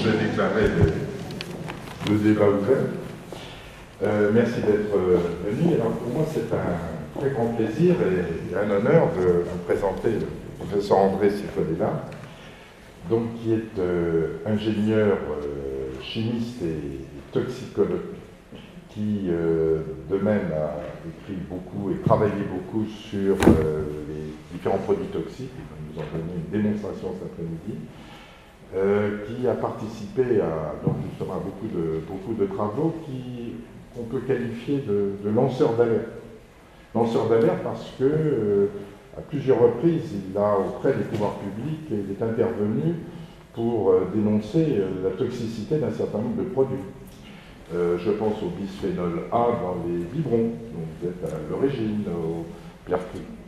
je vais déclarer le débat ouvert. Merci d'être venu. Alors pour moi, c'est un très grand plaisir et un honneur de vous présenter le professeur André Cifonella, donc qui est ingénieur chimiste et toxicologue, qui de même a écrit beaucoup et travaillé beaucoup sur les différents produits toxiques. Nous en donner une démonstration cet après-midi. Qui a participé donc justement à beaucoup de travaux qu'on peut qualifier de lanceur d'alerte. Lanceur d'alerte parce que à plusieurs reprises, il a auprès des pouvoirs publics, il est intervenu pour dénoncer la toxicité d'un certain nombre de produits. Je pense au bisphénol A dans les biberons, dont vous êtes à l'origine, au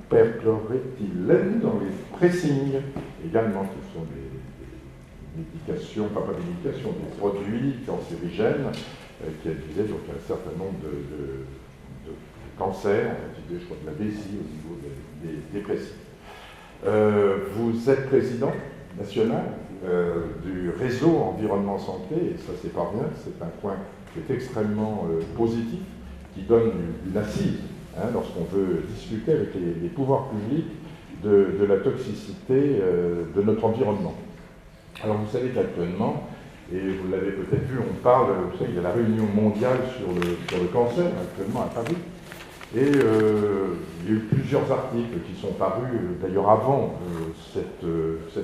perchloréthylène dans les pressings, également, qui sont des médications, pas des médications, des produits cancérigènes qui induisaient donc un certain nombre de cancers, je crois de la vessie au niveau des pressings. Vous êtes président national du réseau environnement santé, et ça c'est pas rien, c'est un point qui est extrêmement positif, qui donne une assise lorsqu'on veut discuter avec les pouvoirs publics de la toxicité de notre environnement. Alors vous savez qu'actuellement, et vous l'avez peut-être vu, on parle, vous savez, il y a la réunion mondiale sur le cancer actuellement à Paris, et il y a eu plusieurs articles qui sont parus d'ailleurs avant cette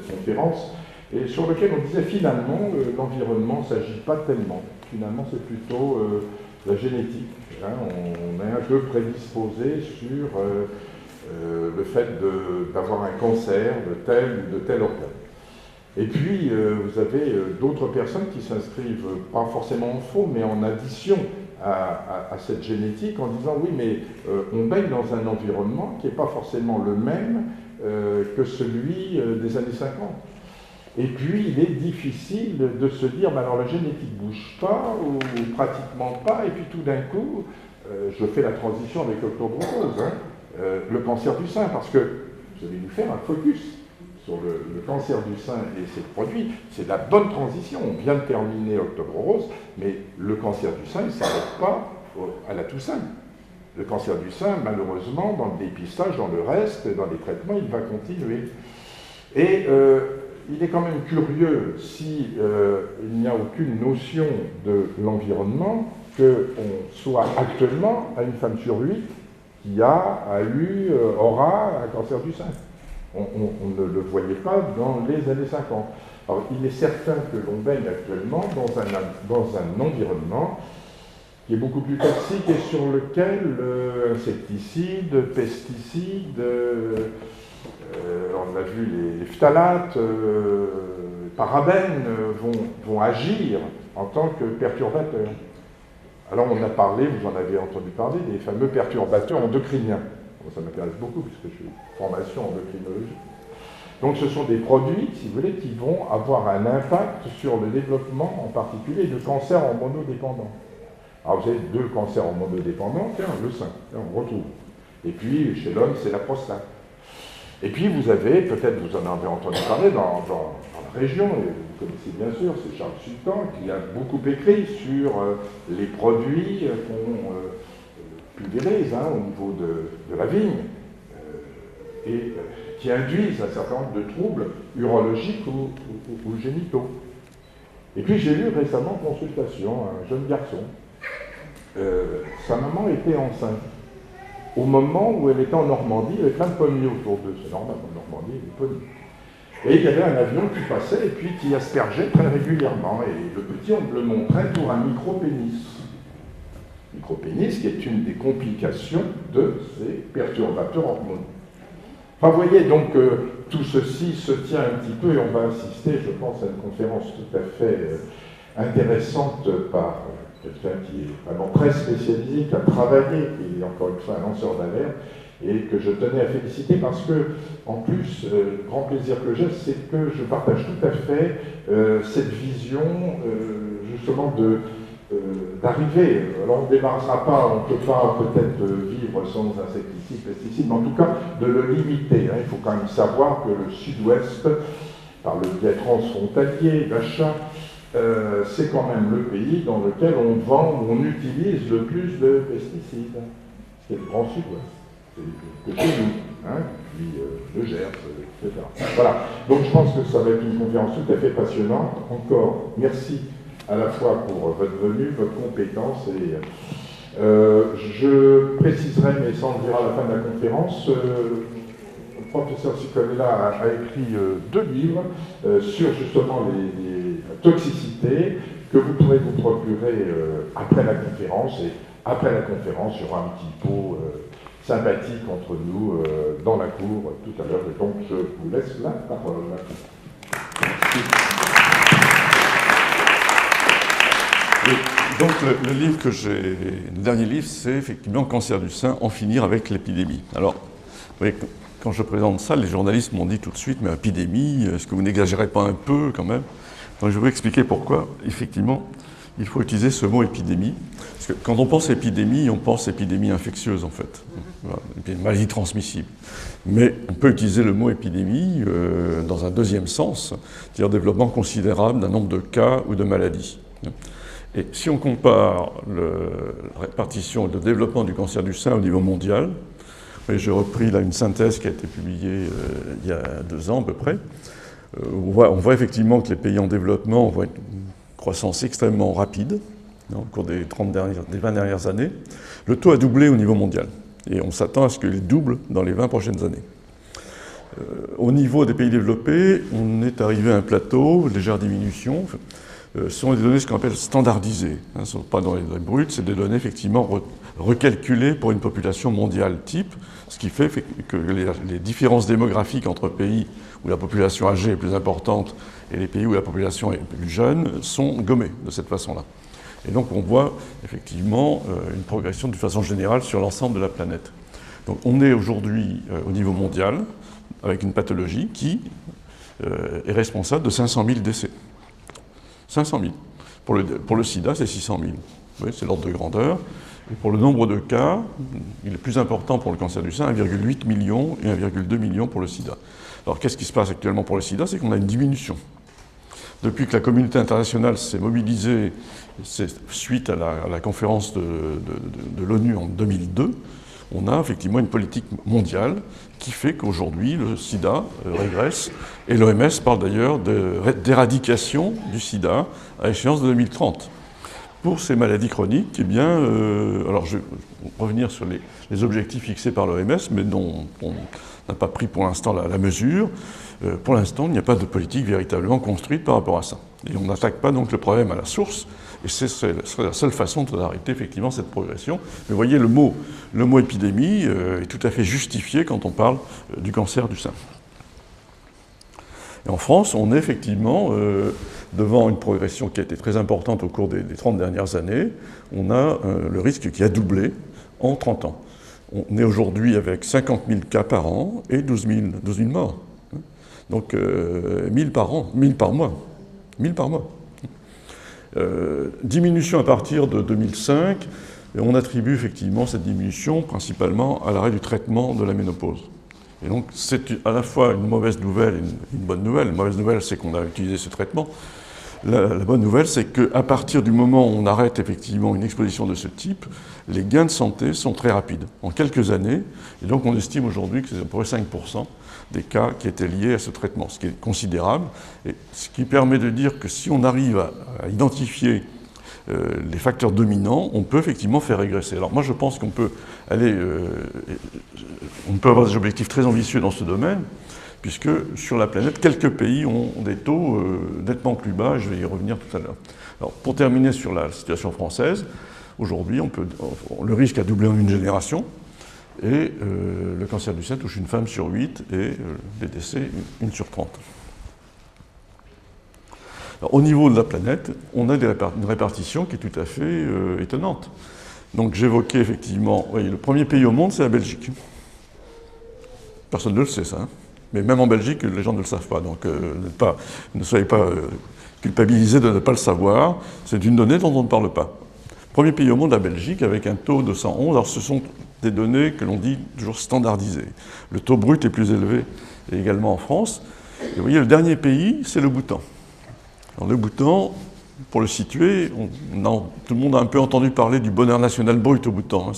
conférence, et sur lesquels on disait finalement l'environnement ne s'agit pas tellement, finalement c'est plutôt la génétique. On est un peu prédisposé sur le fait d'avoir un cancer de tel ou de tel organe. Et puis, vous avez d'autres personnes qui s'inscrivent, pas forcément en faux, mais en addition à cette génétique, en disant oui, mais on baigne dans un environnement qui n'est pas forcément le même que celui des années 50. Et puis, il est difficile de se dire, alors la génétique ne bouge pas, ou pratiquement pas, et puis tout d'un coup, je fais la transition avec Octobre Rose, le cancer du sein, parce que vous allez nous faire un focus sur le cancer du sein et ses produits. C'est la bonne transition. On vient de terminer Octobre Rose, mais le cancer du sein, il ne s'arrête pas à la Toussaint. Le cancer du sein, malheureusement, dans le dépistage, dans le reste, dans les traitements, il va continuer. Et il est quand même curieux, si il n'y a aucune notion de l'environnement, qu'on soit actuellement à une femme sur 8 qui aura un cancer du sein. On ne le voyait pas dans les années 50. Alors, il est certain que l'on baigne actuellement dans un environnement qui est beaucoup plus toxique et sur lequel insecticides, pesticides, on a vu les phtalates, les parabènes vont agir en tant que perturbateurs. Alors on a parlé, vous en avez entendu parler, des fameux perturbateurs endocriniens. Ça m'intéresse beaucoup puisque je suis en formation endocrinologie. Donc ce sont des produits, si vous voulez, qui vont avoir un impact sur le développement, en particulier de cancers hormonodépendants. Alors vous avez deux cancers hormonodépendants, le sein, on retrouve. Et puis chez l'homme, c'est la prostate. Et puis vous avez, peut-être vous en avez entendu parler dans la région, et vous connaissez bien sûr, c'est Charles Sultan qui a beaucoup écrit sur les produits qu'on pulvérise au niveau de la vigne, et qui induisent un certain nombre de troubles urologiques ou génitaux. Et puis j'ai eu récemment en consultation un jeune garçon. Sa maman était enceinte au moment où elle était en Normandie, avec plein de pommiers autour d'eux. C'est normal, en Normandie, il y a des pommiers. Et il y avait un avion qui passait et puis qui aspergeait très régulièrement. Et le petit, on me le montrait pour un micropénis. Micropénis qui est une des complications de ces perturbateurs hormonaux. Enfin, vous voyez, donc, tout ceci se tient un petit peu, et on va assister, je pense, à une conférence tout à fait intéressante par quelqu'un qui est vraiment très spécialisé, qui a travaillé, qui est encore une fois un lanceur d'alerte, et que je tenais à féliciter parce que, en plus, le grand plaisir que j'ai, c'est que je partage tout à fait cette vision, justement, d'arriver. Alors on ne démarrera pas, on ne peut pas peut-être vivre sans insecticides, pesticides, mais en tout cas de le limiter. Il faut quand même savoir que le sud-ouest, par le biais transfrontalier d'achat, c'est quand même le pays dans lequel on vend, on utilise le plus de pesticides. C'est le Grand Sud-Ouest. C'est que chez nous, hein, puis le Gers, etc. Voilà. Donc je pense que ça va être une conférence tout à fait passionnante. Encore, merci à la fois pour votre venue, votre compétence et je préciserai, mais ça on le verra à la fin de la conférence, le professeur Cicolella a écrit 2 livres sur justement la toxicité que vous pourrez vous procurer après la conférence. Et après la conférence, il y aura un petit pot sympathique entre nous dans la cour tout à l'heure. Et donc je vous laisse la parole. Merci. Donc le livre que j'ai, le dernier livre, c'est effectivement Cancer du sein, en finir avec l'épidémie. Alors, vous voyez, quand je présente ça, les journalistes m'ont dit tout de suite, mais épidémie, est-ce que vous n'exagérez pas un peu quand même? Donc je vais vous expliquer pourquoi, effectivement, il faut utiliser ce mot épidémie. Parce que quand on pense épidémie, on pense épidémie infectieuse en fait, voilà, une maladie transmissible. Mais on peut utiliser le mot épidémie dans un deuxième sens, c'est-à-dire développement considérable d'un nombre de cas ou de maladies. Et si on compare la répartition et le développement du cancer du sein au niveau mondial, et j'ai repris là une synthèse qui a été publiée il y a 2 ans à peu près, on voit effectivement que les pays en développement voient une croissance extrêmement rapide au cours des 20 dernières années. Le taux a doublé au niveau mondial et on s'attend à ce qu'il double dans les 20 prochaines années. Au niveau des pays développés, on est arrivé à un plateau, légère diminution. Ce sont des données ce qu'on appelle standardisées. Ce ne sont pas dans les données brutes, c'est des données effectivement recalculées pour une population mondiale type, ce qui fait que les différences démographiques entre pays où la population âgée est plus importante et les pays où la population est plus jeune sont gommées de cette façon-là. Et donc on voit effectivement une progression de façon générale sur l'ensemble de la planète. Donc on est aujourd'hui au niveau mondial avec une pathologie qui est responsable de 500 000 décès. 500 000. Pour le sida, c'est 600 000. Oui, c'est l'ordre de grandeur. Et pour le nombre de cas, il est plus important pour le cancer du sein, 1,8 million et 1,2 million pour le sida. Alors qu'est-ce qui se passe actuellement pour le sida? C'est qu'on a une diminution. Depuis que la communauté internationale s'est mobilisée suite à la conférence de l'ONU en 2002, on a effectivement une politique mondiale qui fait qu'aujourd'hui le sida régresse et l'OMS parle d'ailleurs d'éradication du sida à échéance de 2030. Pour ces maladies chroniques, eh bien, alors je vais revenir sur les objectifs fixés par l'OMS, mais dont on n'a pas pris pour l'instant la mesure. Pour l'instant, il n'y a pas de politique véritablement construite par rapport à ça. Et on n'attaque pas donc le problème à la source, et ce serait la seule façon d'arrêter effectivement cette progression. Mais vous voyez, le mot épidémie est tout à fait justifié quand on parle du cancer du sein. Et en France, on est effectivement devant une progression qui a été très importante au cours des 30 dernières années. On a le risque qui a doublé en 30 ans. On est aujourd'hui avec 50 000 cas par an et 12 000 morts. Donc 1000 par an, 1000 par mois. 1000 par mois. Diminution à partir de 2005, et on attribue effectivement cette diminution principalement à l'arrêt du traitement de la ménopause. Et donc c'est à la fois une mauvaise nouvelle et une bonne nouvelle. La mauvaise nouvelle, c'est qu'on a utilisé ce traitement. La bonne nouvelle, c'est qu'à partir du moment où on arrête effectivement une exposition de ce type, les gains de santé sont très rapides, en quelques années. Et donc on estime aujourd'hui que c'est à peu près 5% des cas qui étaient liés à ce traitement, ce qui est considérable. Et ce qui permet de dire que si on arrive à identifier les facteurs dominants, on peut effectivement faire régresser. Alors moi je pense qu'on peut aller, on peut avoir des objectifs très ambitieux dans ce domaine, puisque sur la planète, quelques pays ont des taux nettement plus bas, et je vais y revenir tout à l'heure. Alors pour terminer sur la situation française, aujourd'hui le risque a doublé en une génération, et le cancer du sein touche une femme sur 8 et les décès 1 sur 30. Alors, au niveau de la planète, on a une répartition qui est tout à fait étonnante. Donc j'évoquais effectivement, voyez, le premier pays au monde, c'est la Belgique. Personne ne le sait, ça. Hein. Mais même en Belgique, les gens ne le savent pas. Donc ne soyez pas culpabilisés de ne pas le savoir. C'est une donnée dont on ne parle pas. Premier pays au monde, la Belgique, avec un taux de 111. Alors ce sont des données que l'on dit toujours standardisées. Le taux brut est plus élevé également en France. Et vous voyez, le dernier pays, c'est le Bhoutan. Alors le Bhoutan, pour le situer, tout le monde a un peu entendu parler du bonheur national brut au bout de temps.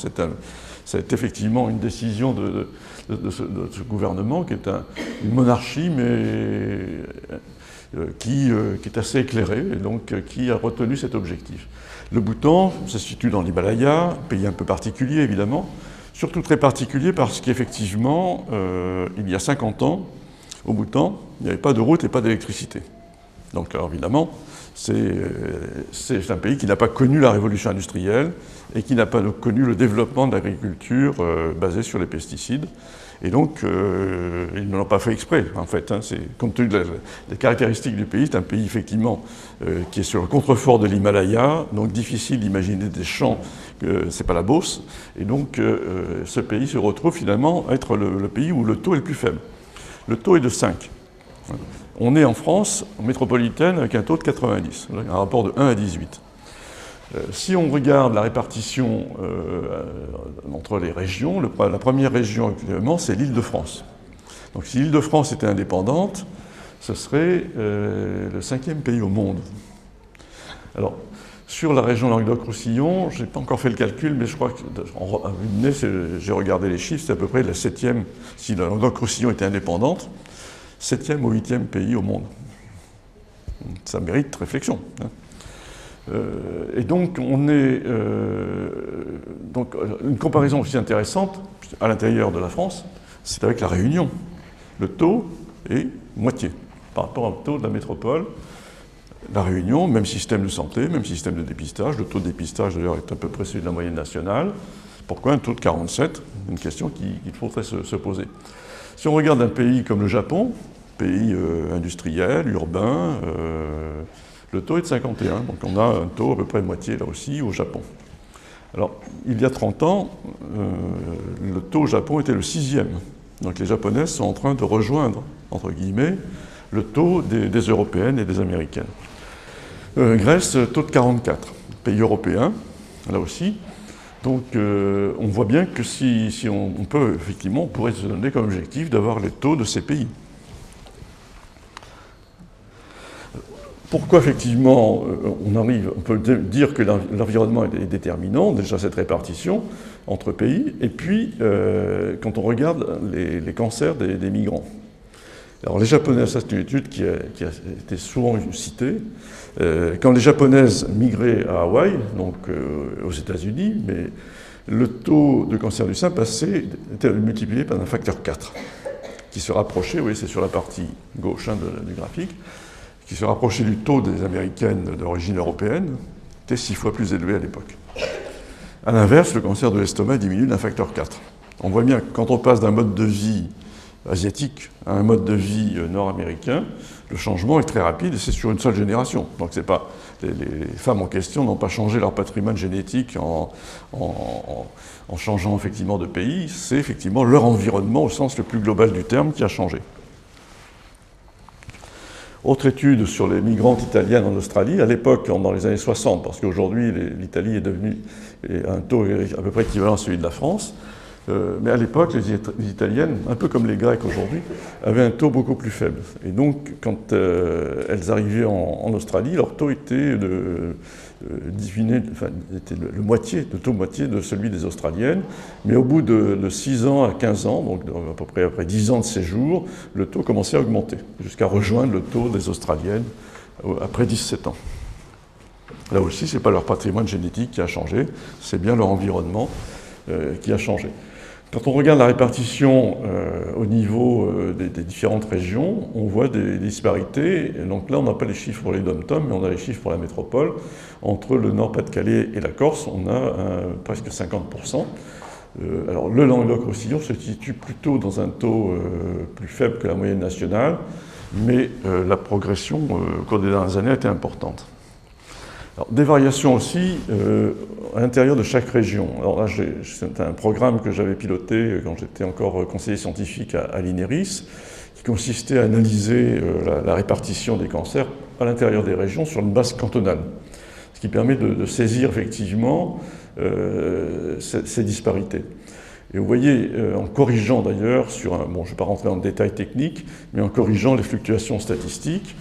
C'est effectivement une décision de ce gouvernement qui est une monarchie, mais qui est assez éclairée, et donc qui a retenu cet objectif. Le Bhoutan se situe dans l'Himalaya, un pays un peu particulier évidemment, surtout très particulier parce qu'effectivement, il y a 50 ans, au Bhoutan, il n'y avait pas de route et pas d'électricité. Donc alors évidemment, c'est un pays qui n'a pas connu la révolution industrielle et qui n'a pas connu le développement de l'agriculture basée sur les pesticides. Et donc, ils ne l'ont pas fait exprès, en fait. Compte tenu des caractéristiques du pays, c'est un pays, effectivement, qui est sur le contrefort de l'Himalaya, donc difficile d'imaginer des champs, c'est pas la Beauce. Et donc, ce pays se retrouve finalement à être le pays où le taux est le plus faible. Le taux est de 5. On est en France, en métropolitaine, avec un taux de 90, un rapport de 1 à 18. Si on regarde la répartition entre les régions, la première région actuellement, c'est l'Île-de-France. Donc si l'Île-de-France était indépendante, ce serait le 5e pays au monde. Alors, sur la région Languedoc-Roussillon, je n'ai pas encore fait le calcul, mais je crois que, à vue de nez, j'ai regardé les chiffres, c'est à peu près la 7e, si la Languedoc-Roussillon était indépendante, 7e ou 8e pays au monde. Ça mérite réflexion. Et donc, donc, une comparaison aussi intéressante, à l'intérieur de la France, c'est avec la Réunion. Le taux est moitié par rapport au taux de la métropole. La Réunion, même système de santé, même système de dépistage. Le taux de dépistage, d'ailleurs, est à peu près celui de la moyenne nationale. Pourquoi un taux de 47 ? Une question qu'il faudrait se poser. Si on regarde un pays comme le Japon, pays industriel, urbain, le taux est de 51, donc on a un taux à peu près moitié là aussi au Japon. Alors, il y a 30 ans, le taux au Japon était le 6e. Donc les Japonaises sont en train de rejoindre, entre guillemets, le taux des Européennes et des Américaines. Grèce, taux de 44, pays européen, là aussi. Donc on voit bien que si on peut, effectivement, on pourrait se donner comme objectif d'avoir les taux de ces pays. Pourquoi, effectivement, on peut dire que l'environnement est déterminant, déjà cette répartition entre pays, et puis quand on regarde les cancers des migrants. Alors les Japonaises, ça c'est une étude qui a été souvent citée, quand les Japonaises migraient à Hawaï, donc aux États-Unis, mais le taux de cancer du sein était multiplié par un facteur 4, qui se rapprochait, vous voyez, c'est sur la partie gauche du graphique, qui se rapprochait du taux des Américaines d'origine européenne, était 6 fois plus élevé à l'époque. A l'inverse, le cancer de l'estomac diminue d'un facteur 4. On voit bien que quand on passe d'un mode de vie asiatique à un mode de vie nord-américain, le changement est très rapide et c'est sur une seule génération. Donc c'est pas, les femmes en question n'ont pas changé leur patrimoine génétique en changeant effectivement de pays, c'est effectivement leur environnement au sens le plus global du terme qui a changé. Autre étude sur les migrantes italiennes en Australie, à l'époque, dans les années 60, parce qu'aujourd'hui l'Italie est devenue un taux à peu près équivalent à celui de la France, mais à l'époque, les Italiennes, un peu comme les Grecs aujourd'hui, avaient un taux beaucoup plus faible. Et donc, quand elles arrivaient en Australie, leur taux était était le taux moitié de celui des Australiennes. Mais au bout de 6 ans à 15 ans, donc à peu près après 10 ans de séjour, le taux commençait à augmenter, jusqu'à rejoindre le taux des Australiennes après 17 ans. Là aussi, ce n'est pas leur patrimoine génétique qui a changé, c'est bien leur environnement qui a changé. Quand on regarde la répartition au niveau des différentes régions, on voit des disparités. Et donc là, on n'a pas les chiffres pour les dom-tom, mais on a les chiffres pour la métropole. Entre le Nord-Pas-de-Calais et la Corse, on a presque 50%. Alors le Languedoc-Roussillon se situe plutôt dans un taux plus faible que la moyenne nationale, mais la progression au cours des dernières années a été importante. Alors, des variations aussi à l'intérieur de chaque région. Alors là, c'est un programme que j'avais piloté quand j'étais encore conseiller scientifique à l'INERIS, qui consistait à analyser la répartition des cancers à l'intérieur des régions sur une base cantonale, ce qui permet de saisir effectivement ces disparités. Et vous voyez, en corrigeant d'ailleurs je ne vais pas rentrer dans le détail technique, mais en corrigeant les fluctuations statistiques,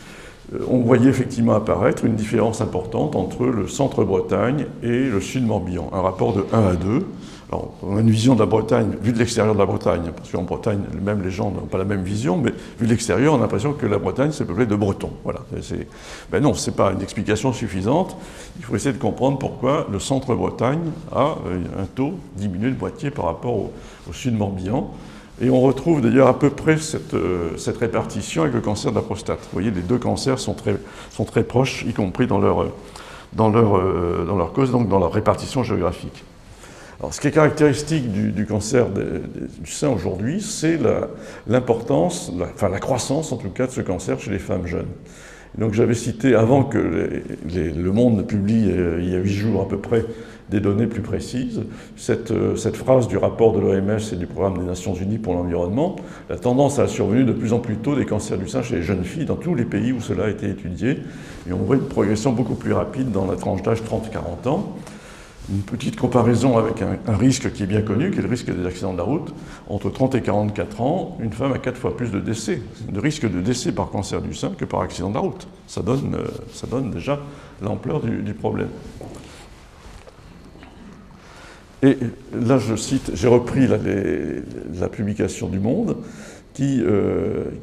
on voyait effectivement apparaître une différence importante entre le centre-Bretagne et le sud-Morbihan, un rapport de 1 à 2. Alors, on a une vision de la Bretagne, vue de l'extérieur de la Bretagne, parce qu'en Bretagne, même les gens n'ont pas la même vision, mais vu de l'extérieur, on a l'impression que la Bretagne, c'est peuplé de Bretons. Voilà. Ben non, ce n'est pas une explication suffisante. Il faut essayer de comprendre pourquoi le centre-Bretagne a un taux diminué de moitié par rapport au sud-Morbihan. Et on retrouve d'ailleurs à peu près cette répartition avec le cancer de la prostate. Vous voyez, les deux cancers sont très proches, y compris dans leur cause, donc dans leur répartition géographique. Alors, ce qui est caractéristique du cancer du sein aujourd'hui, c'est l'importance, la croissance en tout cas de ce cancer chez les femmes jeunes. Et donc j'avais cité, avant que Le Monde ne publie, il y a 8 jours à peu près, des données plus précises, cette phrase du rapport de l'OMS et du Programme des Nations Unies pour l'environnement, la tendance à la survenue de plus en plus tôt des cancers du sein chez les jeunes filles dans tous les pays où cela a été étudié. Et on voit une progression beaucoup plus rapide dans la tranche d'âge 30-40 ans. Une petite comparaison avec un risque qui est bien connu, qui est le risque des accidents de la route. Entre 30 et 44 ans, une femme a 4 fois plus de décès, de risque de décès par cancer du sein que par accident de la route. Ça donne déjà l'ampleur du problème. Et là, j'ai repris la publication du Monde qui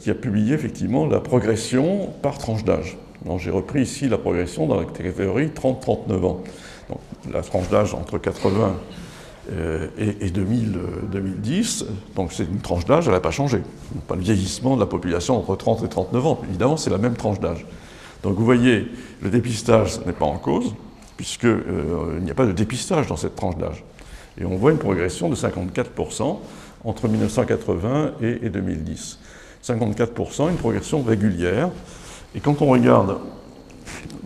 a publié effectivement la progression par tranche d'âge. J'ai repris ici la progression dans la catégorie 30-39 ans. Donc, la tranche d'âge entre 80 et 2010, donc c'est une tranche d'âge, elle n'a pas changé. Pas le vieillissement de la population entre 30 et 39 ans. Évidemment, c'est la même tranche d'âge. Donc vous voyez, le dépistage n'est pas en cause, puisqu'il n'y a pas de dépistage dans cette tranche d'âge. Et on voit une progression de 54% entre 1980 et 2010. 54%, une progression régulière. Et quand on regarde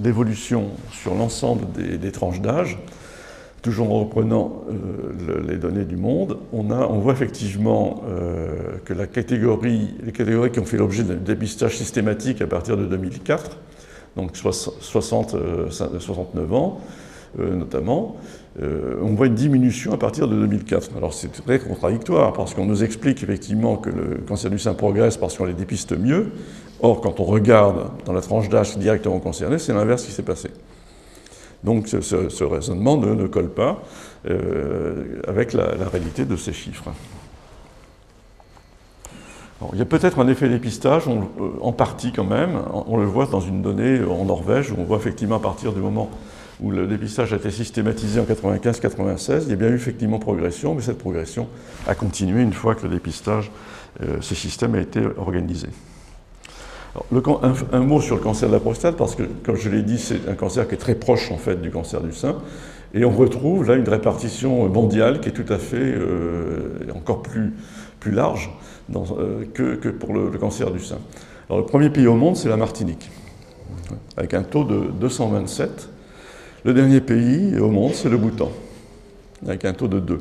l'évolution sur l'ensemble des tranches d'âge, toujours en reprenant les données du Monde, on voit effectivement que les catégories qui ont fait l'objet d'un dépistage systématique à partir de 2004, donc 60-69 ans notamment, on voit une diminution à partir de 2004. Alors c'est très contradictoire, parce qu'on nous explique effectivement que le cancer du sein progresse parce qu'on les dépiste mieux. Or, quand on regarde dans la tranche d'âge directement concernée, c'est l'inverse qui s'est passé. Donc ce raisonnement ne colle pas avec la réalité de ces chiffres. Alors, il y a peut-être un effet dépistage, en partie quand même. On le voit dans une donnée en Norvège, où on voit effectivement à partir du moment où le dépistage a été systématisé en 95-96, il y a bien eu effectivement progression, mais cette progression a continué une fois que le dépistage, ce système a été organisé. Alors, un mot sur le cancer de la prostate, parce que, comme je l'ai dit, c'est un cancer qui est très proche en fait du cancer du sein, et on retrouve là une répartition mondiale qui est tout à fait encore plus large que pour le cancer du sein. Alors, le premier pays au monde, c'est la Martinique, avec un taux de 227. Le dernier pays au monde, c'est le Bhoutan, avec un taux de 2.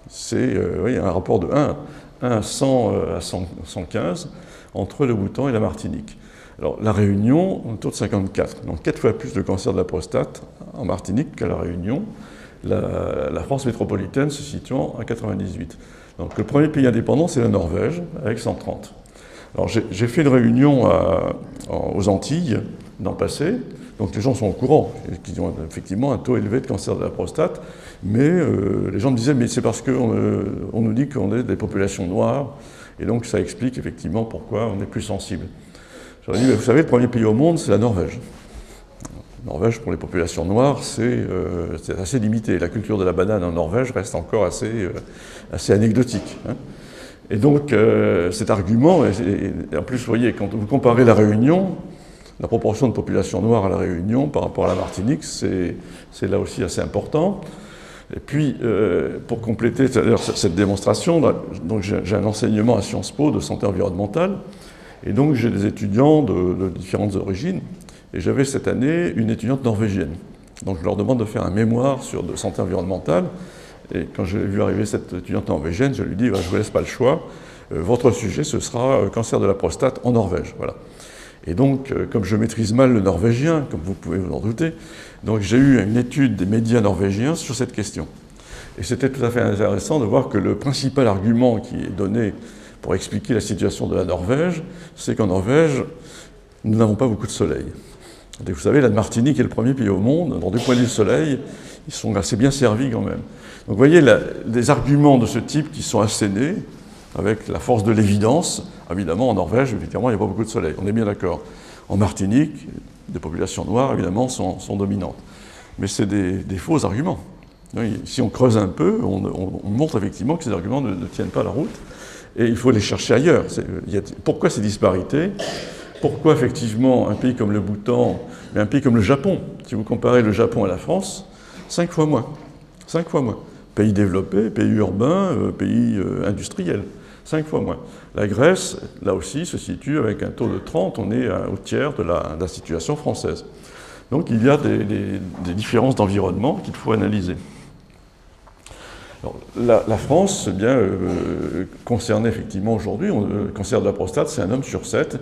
C'est un rapport de 1 à 115 entre le Bhoutan et la Martinique. Alors, la Réunion, un taux de 54. Donc, 4 fois plus de cancer de la prostate en Martinique qu'à la Réunion. La France métropolitaine se situant à 98. Donc, le premier pays indépendant, c'est la Norvège, avec 130. Alors, j'ai fait une réunion aux Antilles l'an passé. Donc les gens sont au courant qu'ils ont effectivement un taux élevé de cancer de la prostate, mais les gens me disaient mais c'est parce qu'on nous dit qu'on est des populations noires, et donc ça explique effectivement pourquoi on est plus sensible. Je leur ai dit, mais vous savez, le premier pays au monde, c'est la Norvège. La Norvège, pour les populations noires, c'est assez limité. La culture de la banane en Norvège reste encore assez anecdotique. Hein. Et donc cet argument, et en plus vous voyez, quand vous comparez la Réunion, la proportion de population noire à la Réunion par rapport à la Martinique, c'est là aussi assez important. Et puis, pour compléter cette démonstration, donc j'ai un enseignement à Sciences Po de santé environnementale, et donc j'ai des étudiants de différentes origines, et j'avais cette année une étudiante norvégienne. Donc je leur demande de faire un mémoire de santé environnementale, et quand j'ai vu arriver cette étudiante norvégienne, je lui dis, je ne vous laisse pas le choix, votre sujet ce sera cancer de la prostate en Norvège. Voilà. Et donc, comme je maîtrise mal le norvégien, comme vous pouvez vous en douter, donc j'ai eu une étude des médias norvégiens sur cette question. Et c'était tout à fait intéressant de voir que le principal argument qui est donné pour expliquer la situation de la Norvège, c'est qu'en Norvège, nous n'avons pas beaucoup de soleil. Et vous savez, la Martinique est le premier pays au monde, dans du point de vue soleil, ils sont assez bien servis quand même. Donc vous voyez, des arguments de ce type qui sont assénés, avec la force de l'évidence. Évidemment, en Norvège, effectivement, il n'y a pas beaucoup de soleil, on est bien d'accord. En Martinique, des populations noires, évidemment, sont dominantes. Mais c'est des faux arguments. Si on creuse un peu, on montre effectivement que ces arguments ne tiennent pas la route, et il faut les chercher ailleurs. Pourquoi ces disparités ? Pourquoi, effectivement, un pays comme le Bhoutan, mais un pays comme le Japon, si vous comparez le Japon à la France, 5 fois moins. 5 fois moins. Pays développé, pays urbain, pays industriel. 5 fois moins. La Grèce, là aussi, se situe avec un taux de 30, on est au tiers de la situation française. Donc il y a des différences d'environnement qu'il faut analyser. Alors, la France, eh bien, concernée effectivement aujourd'hui, le cancer de la prostate, c'est un homme sur 7.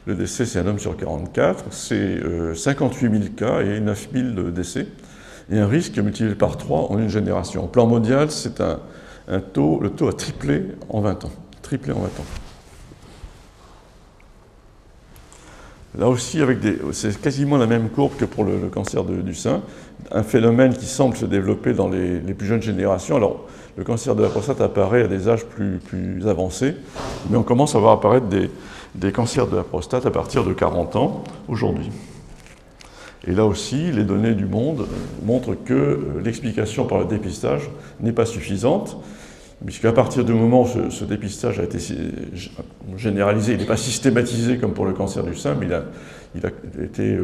Le décès, c'est un homme sur 44. C'est 58 000 cas et 9 000 décès. Et un risque multiplié par 3 en une génération. Au plan mondial, c'est le taux a triplé en 20 ans. Triplé en 20 ans. Là aussi, c'est quasiment la même courbe que pour le cancer du sein. Un phénomène qui semble se développer dans les plus jeunes générations. Alors, le cancer de la prostate apparaît à des âges plus avancés, mais on commence à voir apparaître des cancers de la prostate à partir de 40 ans aujourd'hui. Et là aussi, les données du monde montrent que l'explication par le dépistage n'est pas suffisante, puisqu'à partir du moment où ce dépistage a été généralisé, il n'est pas systématisé comme pour le cancer du sein, mais il a été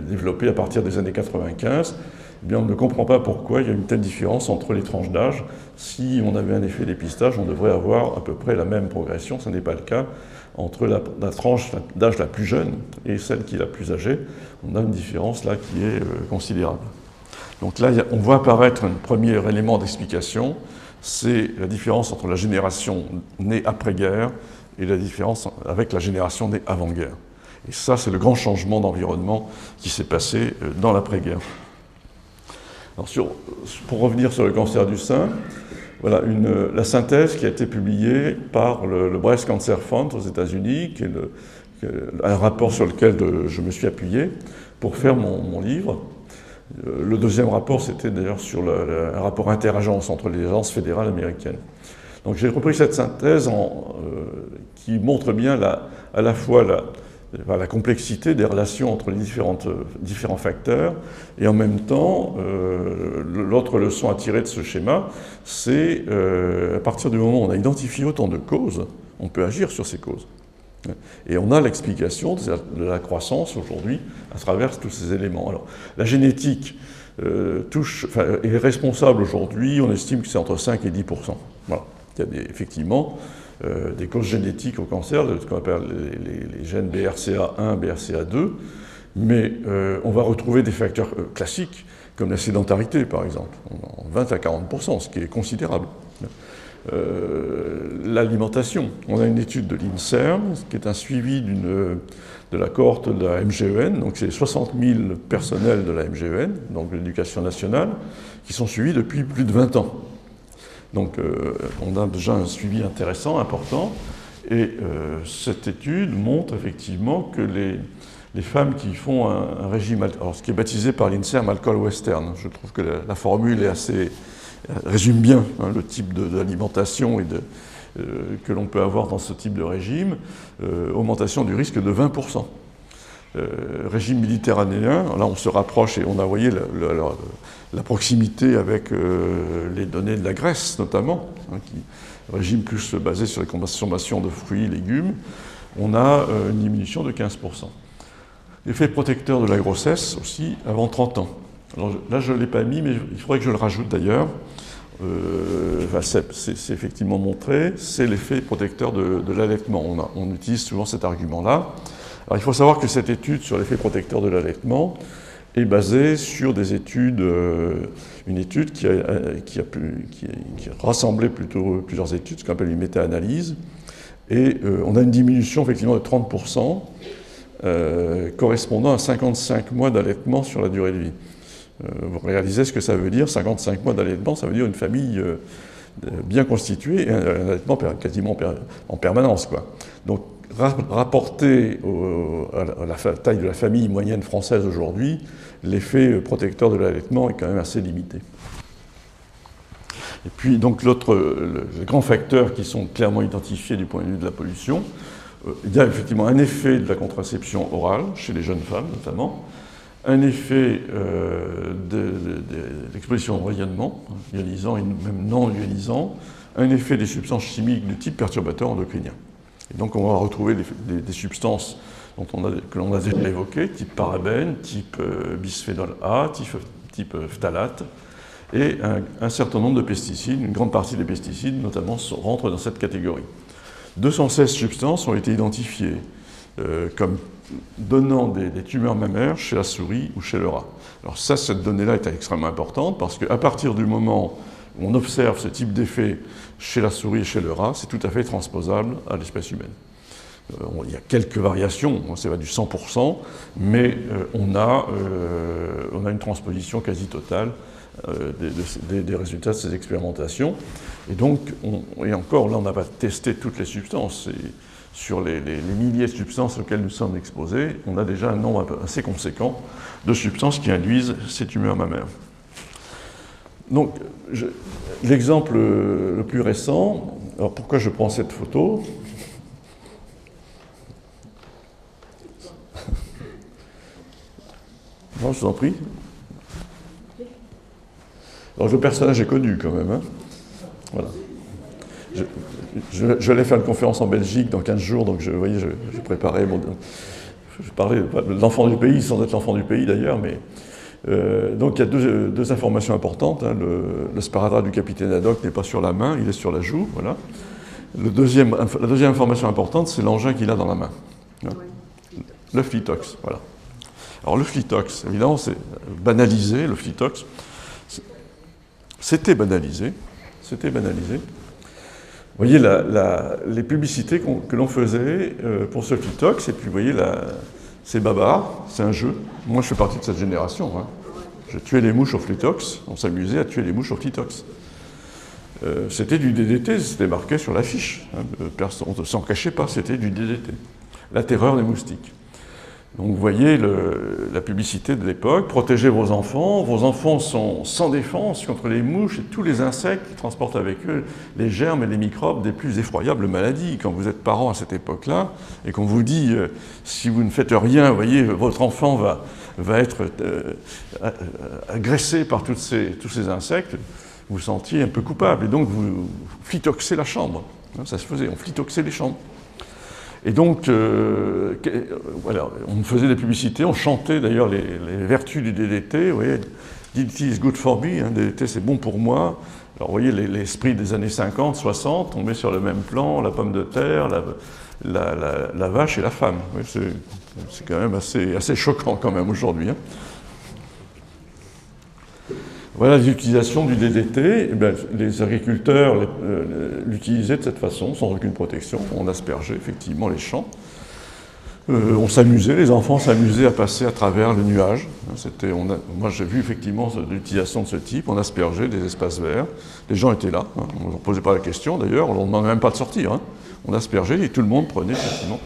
développé à partir des années 95, eh bien on ne comprend pas pourquoi il y a une telle différence entre les tranches d'âge. Si on avait un effet dépistage, on devrait avoir à peu près la même progression, ce n'est pas le cas. Entre la tranche d'âge la plus jeune et celle qui est la plus âgée, on a une différence là qui est considérable. Donc là, on voit apparaître un premier élément d'explication, c'est la différence entre la génération née après-guerre et la différence avec la génération née avant-guerre. Et ça, c'est le grand changement d'environnement qui s'est passé dans l'après-guerre. Alors pour revenir sur le cancer du sein, voilà la synthèse qui a été publiée par le Breast Cancer Fund aux États-Unis, qui est un rapport sur lequel je me suis appuyé pour faire mon livre. Le deuxième rapport, c'était d'ailleurs sur un rapport interagence entre les agences fédérales américaines. Donc j'ai repris cette synthèse qui montre bien à la fois la complexité des relations entre les différents facteurs, et en même temps, l'autre leçon à tirer de ce schéma, c'est à partir du moment où on a identifié autant de causes, on peut agir sur ces causes. Et on a l'explication de la croissance aujourd'hui à travers tous ces éléments. Alors, la génétique est responsable aujourd'hui, on estime que c'est entre 5 et 10%. Voilà. Il y a effectivement des causes génétiques au cancer, ce qu'on appelle les gènes BRCA1, BRCA2, mais on va retrouver des facteurs classiques, comme la sédentarité par exemple, en 20 à 40%, ce qui est considérable. L'alimentation. On a une étude de l'INSERM, qui est un suivi de la cohorte de la MGEN, donc c'est 60 000 personnels de la MGEN, donc de l'éducation nationale, qui sont suivis depuis plus de 20 ans. Donc on a déjà un suivi intéressant, important, et cette étude montre effectivement que les femmes qui font un régime, alors ce qui est baptisé par l'INSERM alcool western, je trouve que la formule est résume bien le type d'alimentation que l'on peut avoir dans ce type de régime, augmentation du risque de 20%. Régime méditerranéen, là on se rapproche et on a voyé la proximité avec les données de la Grèce notamment, régime plus basé sur la consommation de fruits et légumes, on a une diminution de 15%. L'effet protecteur de la grossesse aussi avant 30 ans. Alors là je ne l'ai pas mis, mais il faudrait que je le rajoute d'ailleurs. C'est effectivement montré, c'est l'effet protecteur de l'allaitement. On utilise souvent cet argument-là. Alors il faut savoir que cette étude sur l'effet protecteur de l'allaitement est basée sur des études, une étude qui a rassemblé plutôt plusieurs études, ce qu'on appelle une méta-analyse, et on a une diminution effectivement de 30%, correspondant à 55 mois d'allaitement sur la durée de vie. Vous réalisez ce que ça veut dire, 55 mois d'allaitement, ça veut dire une famille bien constituée et un allaitement quasiment en permanence, quoi. Donc rapporté à la taille de la famille moyenne française aujourd'hui, l'effet protecteur de l'allaitement est quand même assez limité. Et puis, donc, les grands facteurs qui sont clairement identifiés du point de vue de la pollution, il y a effectivement un effet de la contraception orale, chez les jeunes femmes notamment, un effet d'exposition au rayonnement, ionisant et même non ionisant, un effet des substances chimiques de type perturbateur endocrinien. Et donc, on va retrouver des substances que l'on a déjà évoquées, type parabènes, type bisphénol A, type phtalate, et un certain nombre de pesticides, une grande partie des pesticides notamment rentrent dans cette catégorie. 216 substances ont été identifiées comme donnant des tumeurs mammaires chez la souris ou chez le rat. Alors cette donnée-là est extrêmement importante parce qu'à partir du moment où on observe ce type d'effet chez la souris et chez le rat, c'est tout à fait transposable à l'espèce humaine. Il y a quelques variations, c'est pas du 100%, mais on a une transposition quasi totale des résultats de ces expérimentations. Et donc, et encore, là, on n'a pas testé toutes les substances. Et sur les milliers de substances auxquelles nous sommes exposés, on a déjà un nombre assez conséquent de substances qui induisent ces tumeurs mammaires. Donc, l'exemple le plus récent, alors pourquoi je prends cette photo ? Non, je vous en prie. Alors, le personnage est connu quand même. Hein. Voilà. Je vais faire une conférence en Belgique dans 15 jours, donc vous voyez, je préparais je parlais de l'enfant du pays, sans être l'enfant du pays d'ailleurs, mais. Donc il y a deux informations importantes. Hein. Le sparadrap du capitaine Haddock n'est pas sur la main, il est sur la joue. Voilà. La deuxième information importante, c'est l'engin qu'il a dans la main. Hein. Le Flitox. Voilà. Alors le Flitox, évidemment, c'est banalisé, le Flitox. C'était banalisé. Vous voyez les publicités que l'on faisait pour ce Flitox, et puis vous voyez c'est Babar, c'est un jeu. Moi, je fais partie de cette génération. Hein. Je tuais les mouches au Flitox, on s'amusait à tuer les mouches au Flitox. C'était du DDT, c'était marqué sur l'affiche. Hein. On ne s'en cachait pas, c'était du DDT. La terreur des moustiques. Donc vous voyez la publicité de l'époque, protégez vos enfants sont sans défense contre les mouches et tous les insectes qui transportent avec eux les germes et les microbes des plus effroyables maladies. Quand vous êtes parent à cette époque-là et qu'on vous dit si vous ne faites rien, vous voyez, votre enfant va être agressé par tous ces insectes, vous vous sentiez un peu coupable et donc vous flitoxez la chambre. Ça se faisait, on flitoxait les chambres. Et donc, voilà, on faisait des publicités, on chantait d'ailleurs les vertus du DDT. Vous voyez, DDT is good for me, hein, DDT c'est bon pour moi. Alors, vous voyez, l'esprit des années 50, 60, on met sur le même plan la pomme de terre, la vache et la femme. Oui, c'est quand même assez choquant quand même aujourd'hui. Hein. Voilà l'utilisation du DDT. Eh bien, les agriculteurs l'utilisaient de cette façon, sans aucune protection. On aspergeait effectivement les champs. On s'amusait, les enfants s'amusaient à passer à travers le nuage. Moi, j'ai vu effectivement l'utilisation de ce type. On aspergeait des espaces verts. Les gens étaient là. Hein. On ne leur posait pas la question d'ailleurs. On ne leur demandait même pas de sortir. Hein. On aspergeait et tout le monde prenait effectivement.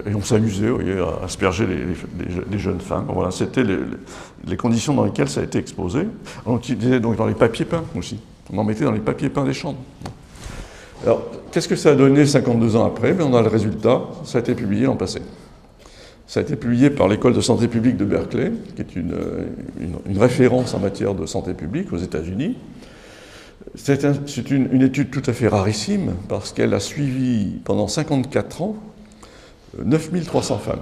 Et on s'amusait, vous voyez, à asperger les jeunes femmes. Voilà, c'était les conditions dans lesquelles ça a été exposé. On utilisait donc dans les papiers peints aussi. On en mettait dans les papiers peints des chambres. Alors, qu'est-ce que ça a donné 52 ans après? On a le résultat. Ça a été publié l'an passé. Ça a été publié par l'École de santé publique de Berkeley, qui est une référence en matière de santé publique aux États-Unis. C'est une étude tout à fait rarissime, parce qu'elle a suivi pendant 54 ans 9300 femmes.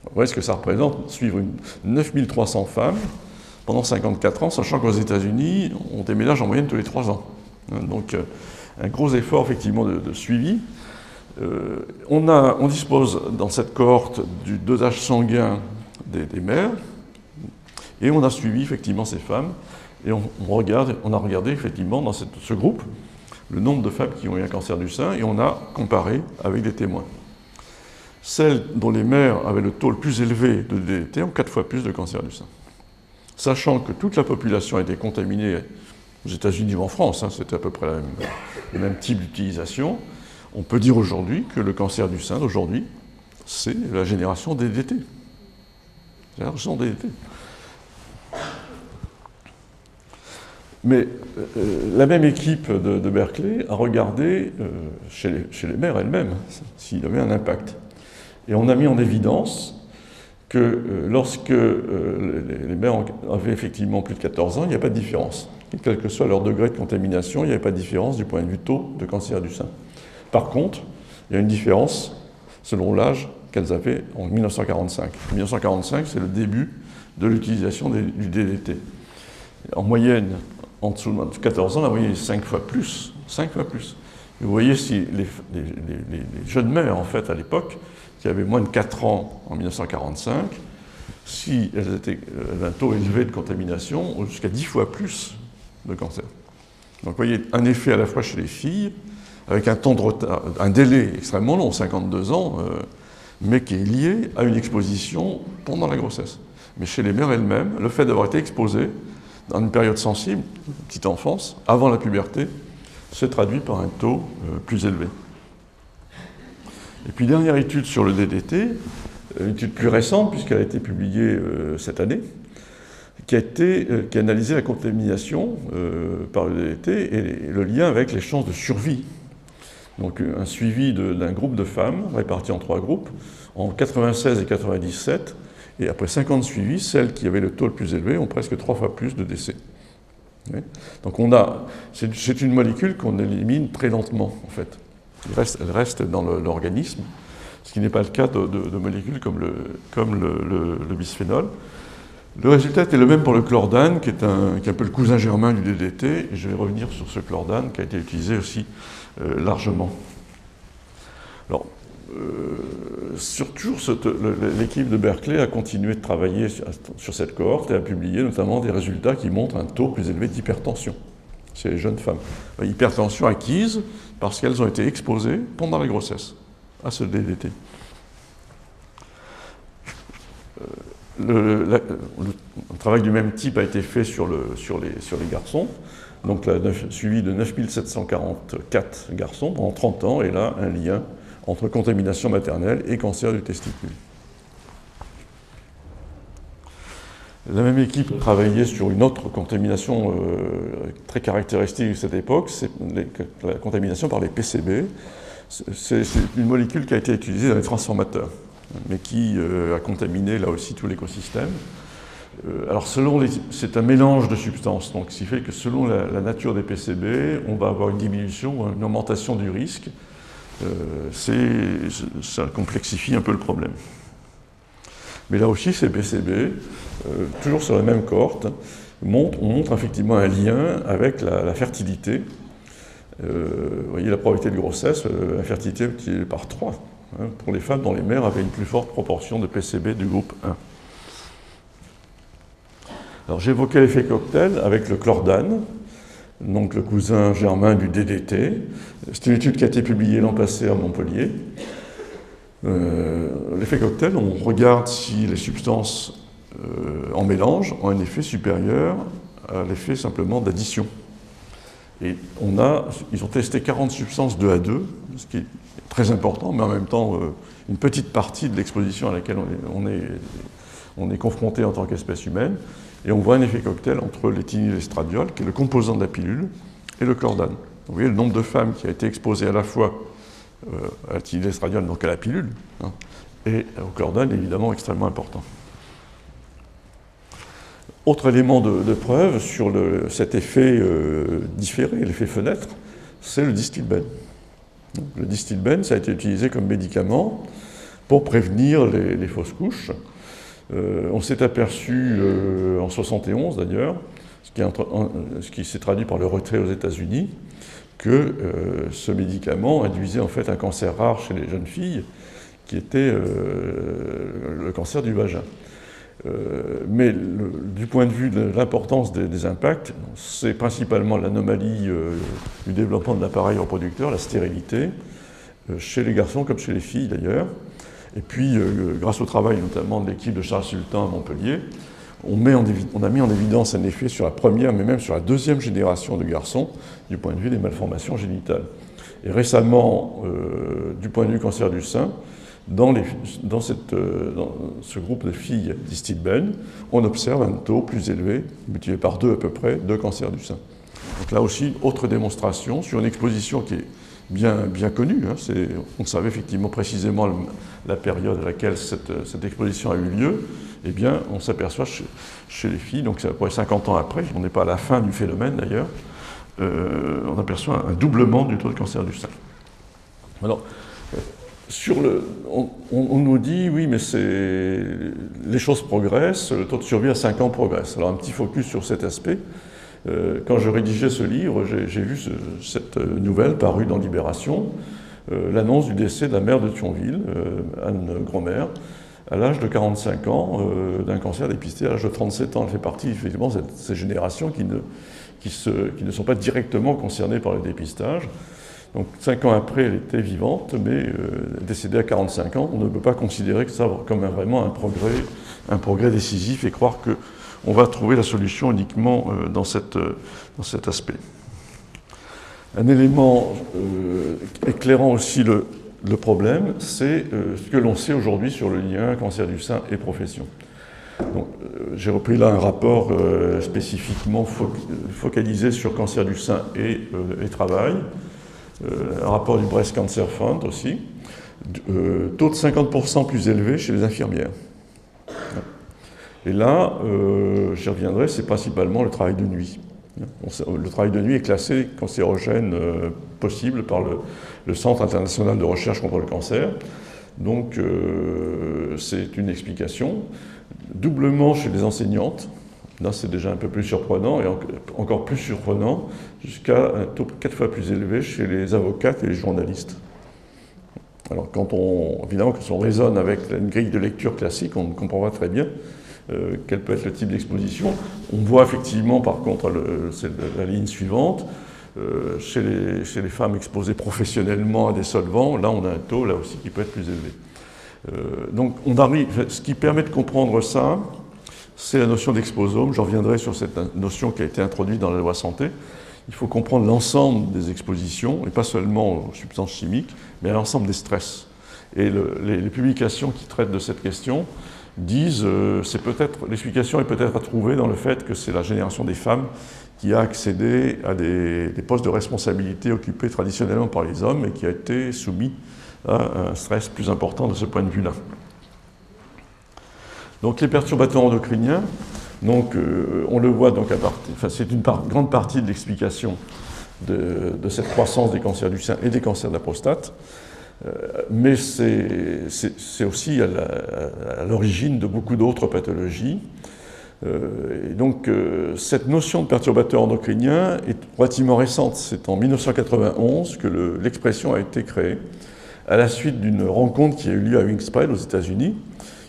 Vous voyez ce que ça représente, suivre 9300 femmes pendant 54 ans, sachant qu'aux États-Unis, on déménage en moyenne tous les 3 ans. Donc, un gros effort, effectivement, de suivi. On dispose dans cette cohorte du dosage sanguin des mères, et on a suivi, effectivement, ces femmes, et on a regardé, effectivement, dans ce groupe, le nombre de femmes qui ont eu un cancer du sein, et on a comparé avec des témoins. Celles dont les mères avaient le taux le plus élevé de DDT ont 4 fois plus de cancer du sein. Sachant que toute la population a été contaminée aux États-Unis ou en France, hein, c'était à peu près le même type d'utilisation, on peut dire aujourd'hui que le cancer du sein d'aujourd'hui, c'est la génération DDT. C'est la génération DDT. Mais la même équipe de Berkeley a regardé chez les mères elles-mêmes s'il y avait un impact. Et on a mis en évidence que lorsque les mères avaient effectivement plus de 14 ans, il n'y a pas de différence. Et quel que soit leur degré de contamination, il n'y avait pas de différence du point de vue taux de cancer du sein. Par contre, il y a une différence selon l'âge qu'elles avaient en 1945. En 1945, c'est le début de l'utilisation du DDT. En moyenne, en dessous de 14 ans, la moyenne est 5 fois plus. 5 fois plus. Et vous voyez si les jeunes mères, en fait, à l'époque, qui avaient moins de 4 ans en 1945, si elles avaient un taux élevé de contamination, jusqu'à 10 fois plus de cancer. Donc vous voyez un effet à la fois chez les filles, avec un temps de retard, un délai extrêmement long, 52 ans, mais qui est lié à une exposition pendant la grossesse. Mais chez les mères elles-mêmes, le fait d'avoir été exposées dans une période sensible, petite enfance, avant la puberté, se traduit par un taux plus élevé. Et puis, dernière étude sur le DDT, une étude plus récente, puisqu'elle a été publiée cette année, qui a analysé la contamination par le DDT et le lien avec les chances de survie. Donc, un suivi d'un groupe de femmes, réparti en 3 groupes, en 96 et 97, et après 5 ans de suivi, celles qui avaient le taux le plus élevé ont presque 3 fois plus de décès. Donc, c'est une molécule qu'on élimine très lentement, en fait. Elle reste dans l'organisme, ce qui n'est pas le cas de molécules comme le bisphénol. Le résultat était le même pour le chlordane, qui est un peu le cousin germain du DDT, et je vais revenir sur ce chlordane qui a été utilisé aussi largement. Alors, l'équipe de Berkeley a continué de travailler sur cette cohorte et a publié notamment des résultats qui montrent un taux plus élevé d'hypertension chez les jeunes femmes. Hypertension acquise parce qu'elles ont été exposées pendant la grossesse à ce DDT. Le travail du même type a été fait sur les garçons, donc suivi de 9744 garçons pendant 30 ans, et là, un lien entre contamination maternelle et cancer du testicule. La même équipe travaillait sur une autre contamination très caractéristique de cette époque, c'est la contamination par les PCB. C'est une molécule qui a été utilisée dans les transformateurs, mais qui a contaminé là aussi tout l'écosystème. Alors c'est un mélange de substances, donc ce qui fait que selon la nature des PCB, on va avoir une diminution ou une augmentation du risque. Ça complexifie un peu le problème. Mais là aussi, ces PCB, toujours sur la même cohorte, on montre effectivement un lien avec la fertilité. Vous voyez la probabilité de grossesse, la fertilité multipliée par 3, hein, pour les femmes dont les mères avaient une plus forte proportion de PCB du groupe 1. Alors j'évoquais l'effet cocktail avec le chlordane, donc le cousin germain du DDT. C'est une étude qui a été publiée l'an passé à Montpellier. L'effet cocktail, on regarde si les substances en mélange ont un effet supérieur à l'effet simplement d'addition. Et ils ont testé 40 substances 2 à 2, ce qui est très important, mais en même temps une petite partie de l'exposition à laquelle on est confronté en tant qu'espèce humaine. Et on voit un effet cocktail entre l'éthénylestradiol, qui est le composant de la pilule, et le chlordane. Vous voyez le nombre de femmes qui a été exposées à la fois à l'éthénylestradiol, donc à la pilule, hein, et au chlordane, évidemment, extrêmement important. Autre élément de preuve sur cet effet différé, l'effet fenêtre, c'est le distilbène. Le distilbène, ça a été utilisé comme médicament pour prévenir les fausses couches. On s'est aperçu en 71 d'ailleurs, ce qui s'est traduit par le retrait aux États-Unis, que ce médicament induisait en fait un cancer rare chez les jeunes filles, qui était le cancer du vagin. Mais du point de vue de l'importance des impacts, c'est principalement l'anomalie du développement de l'appareil reproducteur, la stérilité, chez les garçons comme chez les filles d'ailleurs. Et puis, grâce au travail notamment de l'équipe de Charles Sultan à Montpellier, on a mis en évidence un effet sur la première, mais même sur la deuxième génération de garçons, du point de vue des malformations génitales. Et récemment, du point de vue cancer du sein, dans ce groupe de filles d'Istilben, on observe un taux plus élevé, multiplié par 2 à peu près, de cancer du sein. Donc là aussi, autre démonstration sur une exposition qui est bien connue. Hein, on savait effectivement précisément la période à laquelle cette exposition a eu lieu. Eh bien, on s'aperçoit chez les filles, donc c'est à peu près 50 ans après, on n'est pas à la fin du phénomène d'ailleurs, on aperçoit un doublement du taux de cancer du sein. Alors, on nous dit, oui, mais les choses progressent, le taux de survie à 5 ans progresse. Alors, un petit focus sur cet aspect. Quand je rédigeais ce livre, j'ai vu cette nouvelle parue dans Libération, l'annonce du décès de la maire de Thionville, Anne Gromer, à l'âge de 45 ans, d'un cancer dépisté à l'âge de 37 ans. Elle fait partie, effectivement, de ces générations qui ne sont pas directement concernées par le dépistage. Donc 5 ans après, elle était vivante, mais décédée à 45 ans. On ne peut pas considérer que ça comme vraiment un progrès décisif et croire qu'on va trouver la solution uniquement dans cet aspect. Un élément éclairant aussi le problème, c'est ce que l'on sait aujourd'hui sur le lien cancer du sein et profession. J'ai repris là un rapport spécifiquement focalisé sur cancer du sein et travail. Un rapport du Breast Cancer Fund aussi, taux de 50% plus élevé chez les infirmières. Et là, j'y reviendrai, c'est principalement le travail de nuit. Le travail de nuit est classé cancérogène possible par le Centre international de recherche contre le cancer. Donc, c'est une explication. Doublement chez les enseignantes. Là, c'est déjà un peu plus surprenant, et encore plus surprenant, jusqu'à un taux 4 fois plus élevé chez les avocates et les journalistes. Alors, évidemment, quand on raisonne avec une grille de lecture classique, on ne comprend pas très bien quel peut être le type d'exposition. On voit effectivement, par contre, c'est la ligne suivante, chez les femmes exposées professionnellement à des solvants, là, on a un taux, là aussi, qui peut être plus élevé. Donc, ce qui permet de comprendre ça, c'est la notion d'exposome. J'en reviendrai sur cette notion qui a été introduite dans la loi santé. Il faut comprendre l'ensemble des expositions, et pas seulement aux substances chimiques, mais à l'ensemble des stress. Et les publications qui traitent de cette question disent l'explication est peut-être à trouver dans le fait que c'est la génération des femmes qui a accédé à des postes de responsabilité occupés traditionnellement par les hommes et qui a été soumis à un stress plus important de ce point de vue-là. Donc les perturbateurs endocriniens, on le voit donc c'est une grande partie de l'explication de cette croissance des cancers du sein et des cancers de la prostate, mais c'est aussi à l'origine de beaucoup d'autres pathologies. Et donc cette notion de perturbateur endocrinien est relativement récente. C'est en 1991 que l'expression a été créée, à la suite d'une rencontre qui a eu lieu à Wingspread aux États-Unis.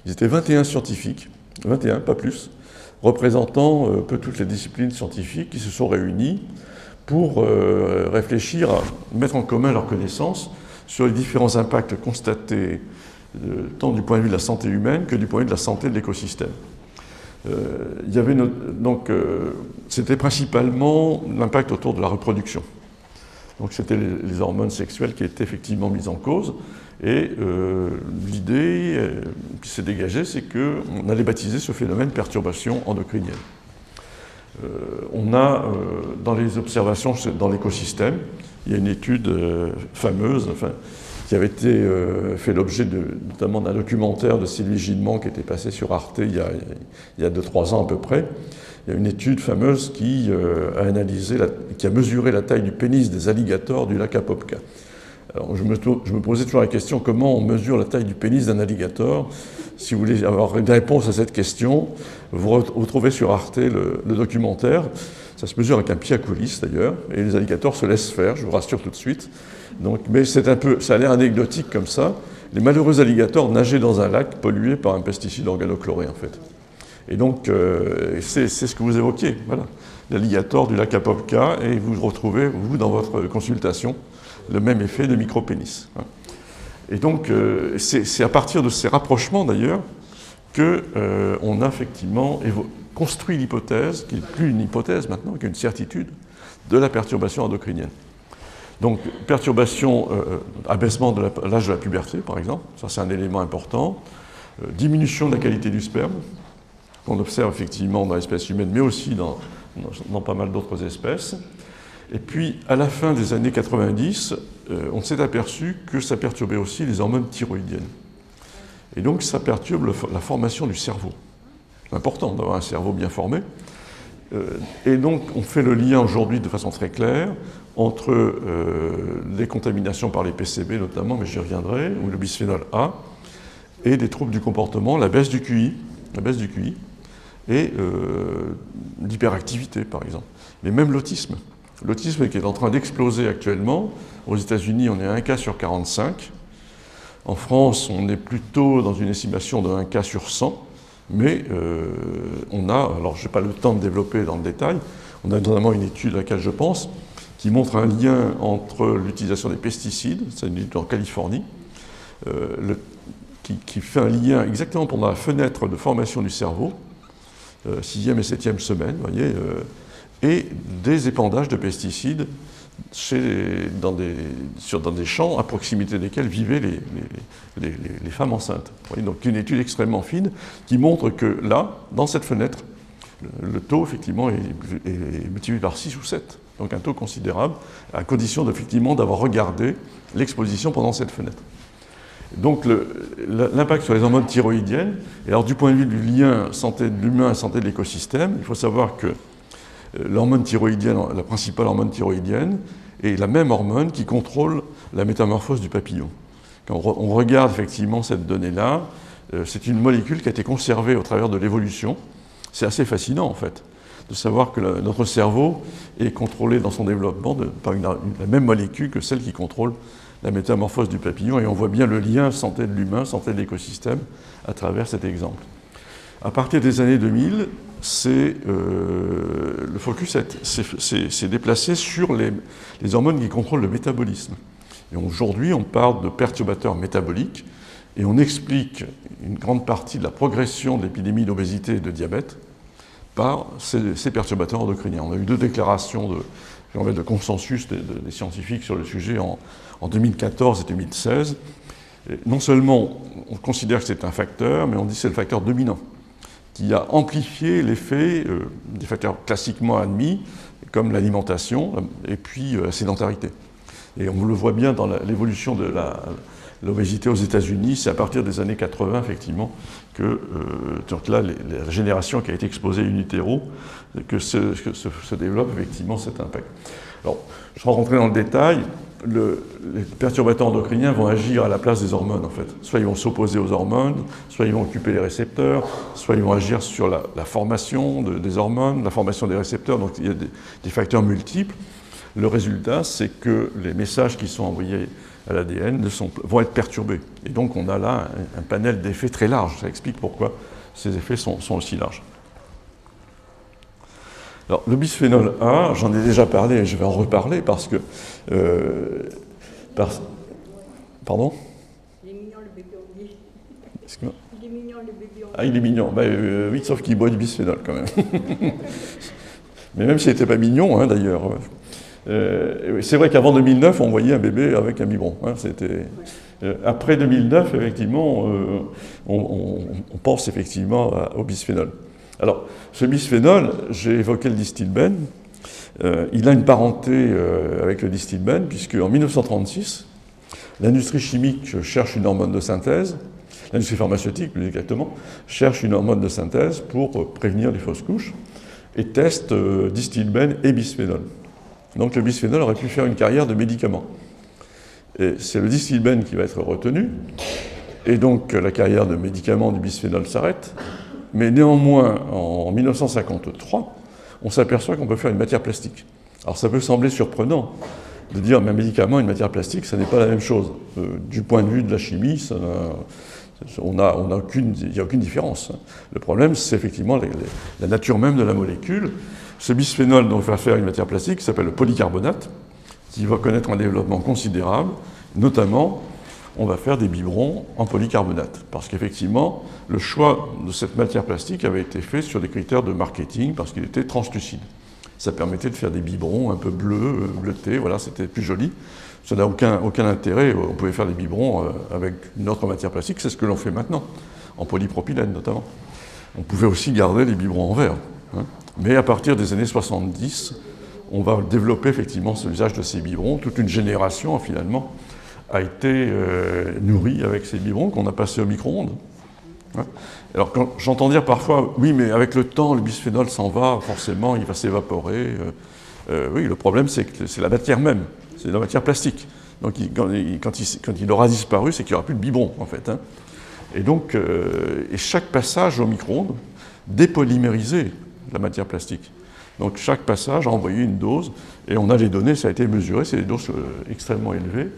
Ils étaient 21 scientifiques, 21, pas plus, représentant un peu toutes les disciplines scientifiques qui se sont réunis pour réfléchir à mettre en commun leurs connaissances sur les différents impacts constatés tant du point de vue de la santé humaine que du point de vue de la santé de l'écosystème. C'était principalement l'impact autour de la reproduction. Donc c'était les hormones sexuelles qui étaient effectivement mises en cause. Et l'idée qui s'est dégagée, c'est qu'on allait baptiser ce phénomène perturbation endocrinienne. On a, dans les observations dans l'écosystème, il y a une étude fameuse qui avait été fait l'objet notamment d'un documentaire de Sylvie Gilman qui était passé sur Arte il y a 2-3 ans à peu près. Il y a une étude fameuse qui a mesuré la taille du pénis des alligators du lac Apopka. Alors, je me posais toujours la question, comment on mesure la taille du pénis d'un alligator? Si vous voulez avoir une réponse à cette question, vous retrouvez sur Arte le documentaire. Ça se mesure avec un pied à coulisses d'ailleurs, et les alligators se laissent faire, je vous rassure tout de suite. Mais ça a l'air anecdotique comme ça. Les malheureux alligators nageaient dans un lac pollué par un pesticide organochloré en fait. Et donc, c'est ce que vous évoquiez, voilà. L'alligator du lac Apopka, et vous retrouvez, vous, dans votre consultation, le même effet de micropénis. Et donc, c'est à partir de ces rapprochements, d'ailleurs, qu'on a effectivement construit l'hypothèse, qui n'est plus une hypothèse maintenant, qui est une certitude, de la perturbation endocrinienne. Donc, perturbation, abaissement de l'âge de la puberté, par exemple, ça c'est un élément important. Diminution de la qualité du sperme, qu'on observe effectivement dans l'espèce humaine, mais aussi dans pas mal d'autres espèces. Et puis, à la fin des années 90, on s'est aperçu que ça perturbait aussi les hormones thyroïdiennes. Et donc, ça perturbe la formation du cerveau. C'est important d'avoir un cerveau bien formé. Et donc, on fait le lien aujourd'hui de façon très claire entre les contaminations par les PCB notamment, mais j'y reviendrai, ou le bisphénol A, et des troubles du comportement, la baisse du QI et l'hyperactivité, par exemple. Mais même l'autisme. L'autisme qui est en train d'exploser actuellement. Aux États-Unis, on est à 1 cas sur 45. En France, on est plutôt dans une estimation de 1 cas sur 100. Mais on a, alors je n'ai pas le temps de développer dans le détail, on a notamment une étude à laquelle je pense, qui montre un lien entre l'utilisation des pesticides, c'est une étude en Californie, qui fait un lien exactement pendant la fenêtre de formation du cerveau, 6e et 7e semaine, vous voyez, et des épandages de pesticides dans des champs à proximité desquels vivaient les femmes enceintes. Vous voyez, donc une étude extrêmement fine qui montre que là, dans cette fenêtre, le taux effectivement est multiplié par 6 ou 7. Donc un taux considérable, à condition effectivement d'avoir regardé l'exposition pendant cette fenêtre. Donc l'impact sur les hormones thyroïdiennes, et alors du point de vue du lien santé de l'humain et santé de l'écosystème, il faut savoir que l'hormone thyroïdienne, la principale hormone thyroïdienne, est la même hormone qui contrôle la métamorphose du papillon. Quand on regarde effectivement cette donnée-là, c'est une molécule qui a été conservée au travers de l'évolution. C'est assez fascinant en fait, de savoir que notre cerveau est contrôlé dans son développement par la même molécule que celle qui contrôle la métamorphose du papillon, et on voit bien le lien santé de l'humain, santé de l'écosystème à travers cet exemple. À partir des années 2000, le focus s'est déplacé sur les hormones qui contrôlent le métabolisme. Et aujourd'hui, on parle de perturbateurs métaboliques et on explique une grande partie de la progression de l'épidémie d'obésité et de diabète par ces perturbateurs endocriniens. On a eu 2 déclarations de consensus des scientifiques sur le sujet en 2014 et 2016. Et non seulement on considère que c'est un facteur, mais on dit que c'est le facteur dominant, qui a amplifié l'effet des facteurs classiquement admis, comme l'alimentation et puis la sédentarité. Et on le voit bien dans l'évolution de l'obésité aux États-Unis, c'est à partir des années 80, effectivement, que donc là, la génération qui a été exposée in utero, que se développe effectivement cet impact. Alors, sans rentrer dans le détail, les perturbateurs endocriniens vont agir à la place des hormones, en fait. Soit ils vont s'opposer aux hormones, soit ils vont occuper les récepteurs, soit ils vont agir sur la formation des hormones, la formation des récepteurs, donc il y a des facteurs multiples. Le résultat, c'est que les messages qui sont envoyés à l'ADN vont être perturbés. Et donc on a là un panel d'effets très large. Ça explique pourquoi ces effets sont aussi larges. Alors, le bisphénol A, j'en ai déjà parlé et je vais en reparler parce que... Pardon ? Il est mignon le bébé, on dit. Excuse-moi. Il est mignon le bébé, on dit. Ah, il est mignon. Oui, sauf qu'il boit du bisphénol quand même. Mais même s'il n'était pas mignon, hein, d'ailleurs. C'est vrai qu'avant 2009, on voyait un bébé avec un biberon. Hein, après 2009, effectivement, on pense effectivement au bisphénol. Alors, ce bisphénol, j'ai évoqué le distilbène. Il a une parenté avec le distilbène, puisque en 1936, l'industrie chimique cherche une hormone de synthèse, l'industrie pharmaceutique plus exactement, cherche une hormone de synthèse pour prévenir les fausses couches, et teste distilbène et bisphénol. Donc le bisphénol aurait pu faire une carrière de médicament. Et c'est le distilbène qui va être retenu, et donc la carrière de médicament du bisphénol s'arrête. Mais néanmoins, en 1953, on s'aperçoit qu'on peut faire une matière plastique. Alors ça peut sembler surprenant de dire qu'un médicament et une matière plastique, ça n'est pas la même chose. Du point de vue de la chimie, il n'y a aucune différence. Le problème, c'est effectivement la nature même de la molécule. Ce bisphénol donc, va faire une matière plastique qui s'appelle le polycarbonate, qui va connaître un développement considérable, notamment on va faire des biberons en polycarbonate. Parce qu'effectivement, le choix de cette matière plastique avait été fait sur des critères de marketing, parce qu'il était translucide. Ça permettait de faire des biberons un peu bleus, bleutés, voilà, c'était plus joli. Ça n'a aucun intérêt, on pouvait faire des biberons avec une autre matière plastique, c'est ce que l'on fait maintenant, en polypropylène notamment. On pouvait aussi garder les biberons en verre. Hein. Mais à partir des années 70, on va développer effectivement l'usage de ces biberons. Toute une génération, finalement, a été nourrie avec ces biberons qu'on a passés au micro-ondes. Hein. Alors, quand j'entends dire parfois, oui, mais avec le temps, le bisphénol s'en va, forcément, il va s'évaporer. Oui, le problème, c'est que c'est la matière même, c'est la matière plastique. Donc, quand il aura disparu, c'est qu'il n'y aura plus de biberon, en fait. Hein. Et donc, chaque passage au micro-ondes dépolymérisait la matière plastique. Donc, chaque passage a envoyé une dose, et on a les données, ça a été mesuré, c'est des doses extrêmement élevées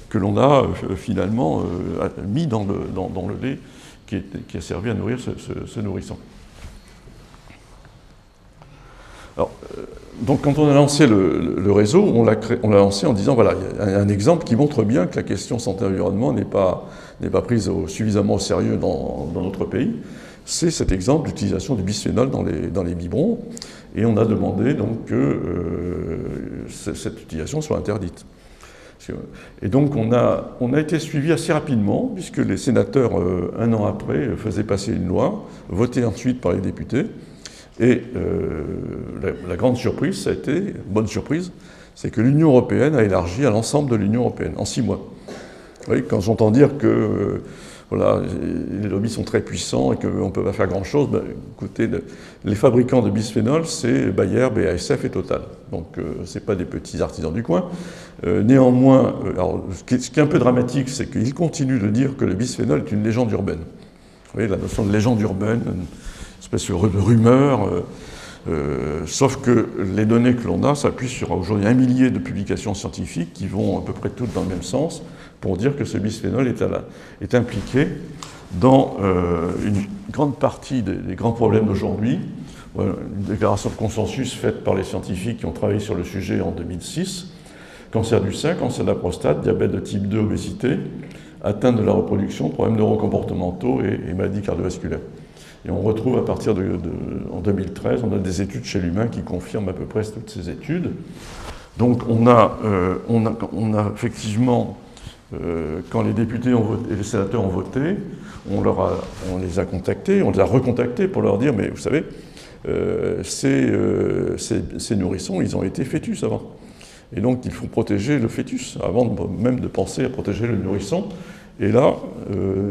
que l'on a finalement mis dans le lait qui a servi à nourrir ce nourrisson. Alors, donc quand on a lancé le réseau, on l'a lancé en disant, voilà, il y a un exemple qui montre bien que la question santé-environnement n'est pas prise suffisamment au sérieux dans notre pays. C'est cet exemple d'utilisation du bisphénol dans les biberons, et on a demandé donc que cette utilisation soit interdite. Et donc on a été suivi assez rapidement, puisque les sénateurs, un an après, faisaient passer une loi, votée ensuite par les députés. Et la grande surprise, ça a été, bonne surprise, c'est que l'Union européenne a élargi à l'ensemble de l'Union européenne, en 6 mois. Vous voyez, quand j'entends dire que voilà, les lobbies sont très puissants et qu'on ne peut pas faire grand-chose, ben, écoutez, les fabricants de bisphénol, c'est Bayer, BASF et Total. Donc ce n'est pas des petits artisans du coin. Néanmoins, alors, ce qui est un peu dramatique, c'est qu'ils continuent de dire que le bisphénol est une légende urbaine. Vous voyez, la notion de légende urbaine, une espèce de rumeur, sauf que les données que l'on a s'appuient sur aujourd'hui 1 millier de publications scientifiques qui vont à peu près toutes dans le même sens pour dire que ce bisphénol est impliqué dans une grande partie des grands problèmes d'aujourd'hui. Voilà, une déclaration de consensus faite par les scientifiques qui ont travaillé sur le sujet en 2006. Cancer du sein, cancer de la prostate, diabète de type 2, obésité, atteinte de la reproduction, problèmes neurocomportementaux et maladies cardiovasculaires. Et on retrouve à partir en 2013, on a des études chez l'humain qui confirment à peu près toutes ces études. Donc on a effectivement, quand les députés et les sénateurs ont voté, on les a contactés, on les a recontactés pour leur dire, mais vous savez, ces nourrissons, ils ont été fœtus avant. Et donc il faut protéger le fœtus, avant même de penser à protéger le nourrisson. Et là,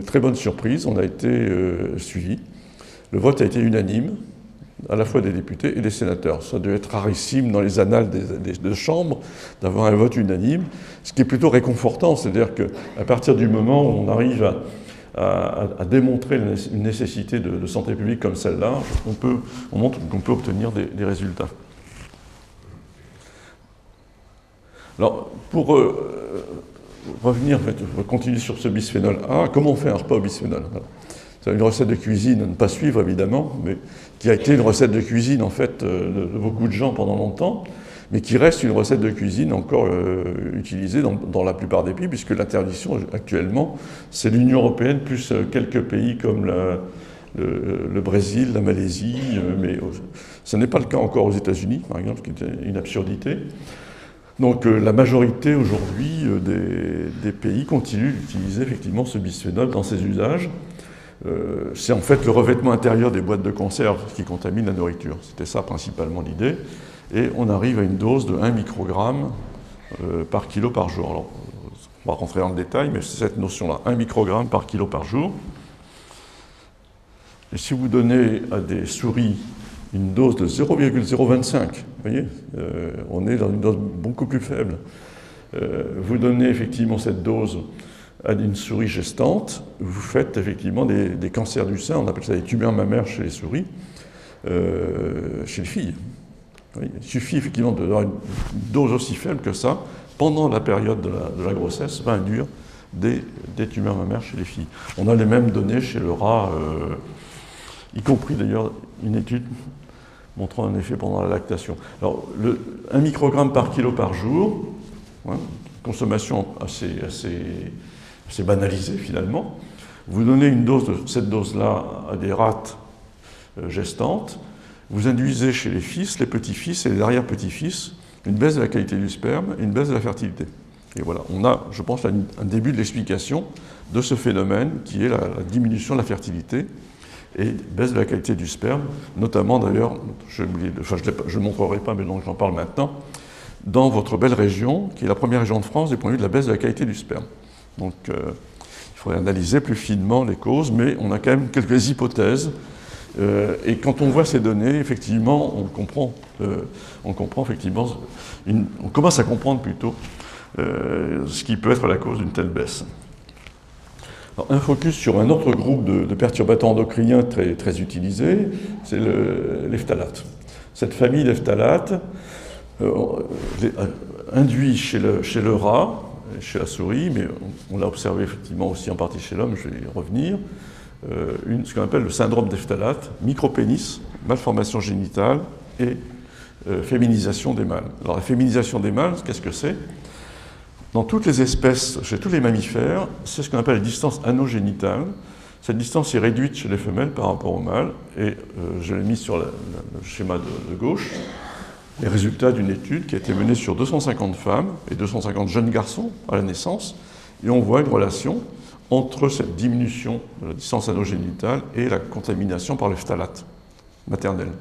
très bonne surprise, on a été suivis. Le vote a été unanime, à la fois des députés et des sénateurs. Ça doit être rarissime dans les annales des chambres d'avoir un vote unanime, ce qui est plutôt réconfortant, c'est-à-dire qu'à partir du moment où on arrive à démontrer une nécessité de santé publique comme celle-là, on montre qu'on peut obtenir des résultats. Alors, pour revenir, continuer sur ce bisphénol A, comment on fait un repas au bisphénol ? C'est une recette de cuisine à ne pas suivre, évidemment, mais qui a été une recette de cuisine, en fait, de beaucoup de gens pendant longtemps, mais qui reste une recette de cuisine encore utilisée dans la plupart des pays, puisque l'interdiction, actuellement, c'est l'Union européenne, plus quelques pays comme le Brésil, la Malaisie, mais ce n'est pas le cas encore aux États-Unis, par exemple, ce qui est une absurdité. Donc la majorité, aujourd'hui, des pays continuent d'utiliser, effectivement, ce bisphénol dans ses usages. C'est en fait le revêtement intérieur des boîtes de conserve qui contamine la nourriture. C'était ça principalement l'idée. Et on arrive à une dose de 1 microgramme par kilo par jour. Alors, on va rentrer dans le détail, mais c'est cette notion-là, 1 microgramme par kilo par jour. Et si vous donnez à des souris une dose de 0,025, vous voyez, on est dans une dose beaucoup plus faible. Vous donnez effectivement cette dose à une souris gestante, vous faites effectivement des cancers du sein, on appelle ça des tumeurs mammaires chez les souris, chez les filles. Oui, il suffit effectivement d'avoir une dose aussi faible que ça, pendant la période de la grossesse, va induire des tumeurs mammaires chez les filles. On a les mêmes données chez le rat, y compris d'ailleurs une étude montrant un effet pendant la lactation. Alors, 1 microgramme par kilo par jour, hein, consommation assez banalisée finalement. Vous donnez une dose de cette dose-là à des rates gestantes, vous induisez chez les fils, les petits-fils et les arrière-petits-fils une baisse de la qualité du sperme et une baisse de la fertilité. Et voilà, on a, je pense, un début de l'explication de ce phénomène qui est la diminution de la fertilité et baisse de la qualité du sperme, notamment d'ailleurs, je ne montrerai pas, mais donc j'en parle maintenant, dans votre belle région, qui est la première région de France du point de vue de la baisse de la qualité du sperme. Donc il faudrait analyser plus finement les causes, mais on a quand même quelques hypothèses. Et quand on voit ces données, effectivement, on comprend effectivement, on commence à comprendre plutôt ce qui peut être la cause d'une telle baisse. Alors, un focus sur un autre groupe de perturbateurs endocriniens très utilisés, c'est les phtalates. Cette famille des phtalates induit chez le rat, chez la souris, mais on l'a observé effectivement aussi en partie chez l'homme, je vais y revenir, ce qu'on appelle le syndrome des phtalates, micropénis, malformation génitale et féminisation des mâles. Alors la féminisation des mâles, qu'est-ce que c'est? Dans toutes les espèces, chez tous les mammifères, c'est ce qu'on appelle la distance anogénitale. Cette distance est réduite chez les femelles par rapport aux mâles, et je l'ai mis sur le schéma de gauche, les résultats d'une étude qui a été menée sur 250 femmes et 250 jeunes garçons à la naissance, et on voit une relation entre cette diminution de la distance anogénitale et la contamination par les phtalates maternels.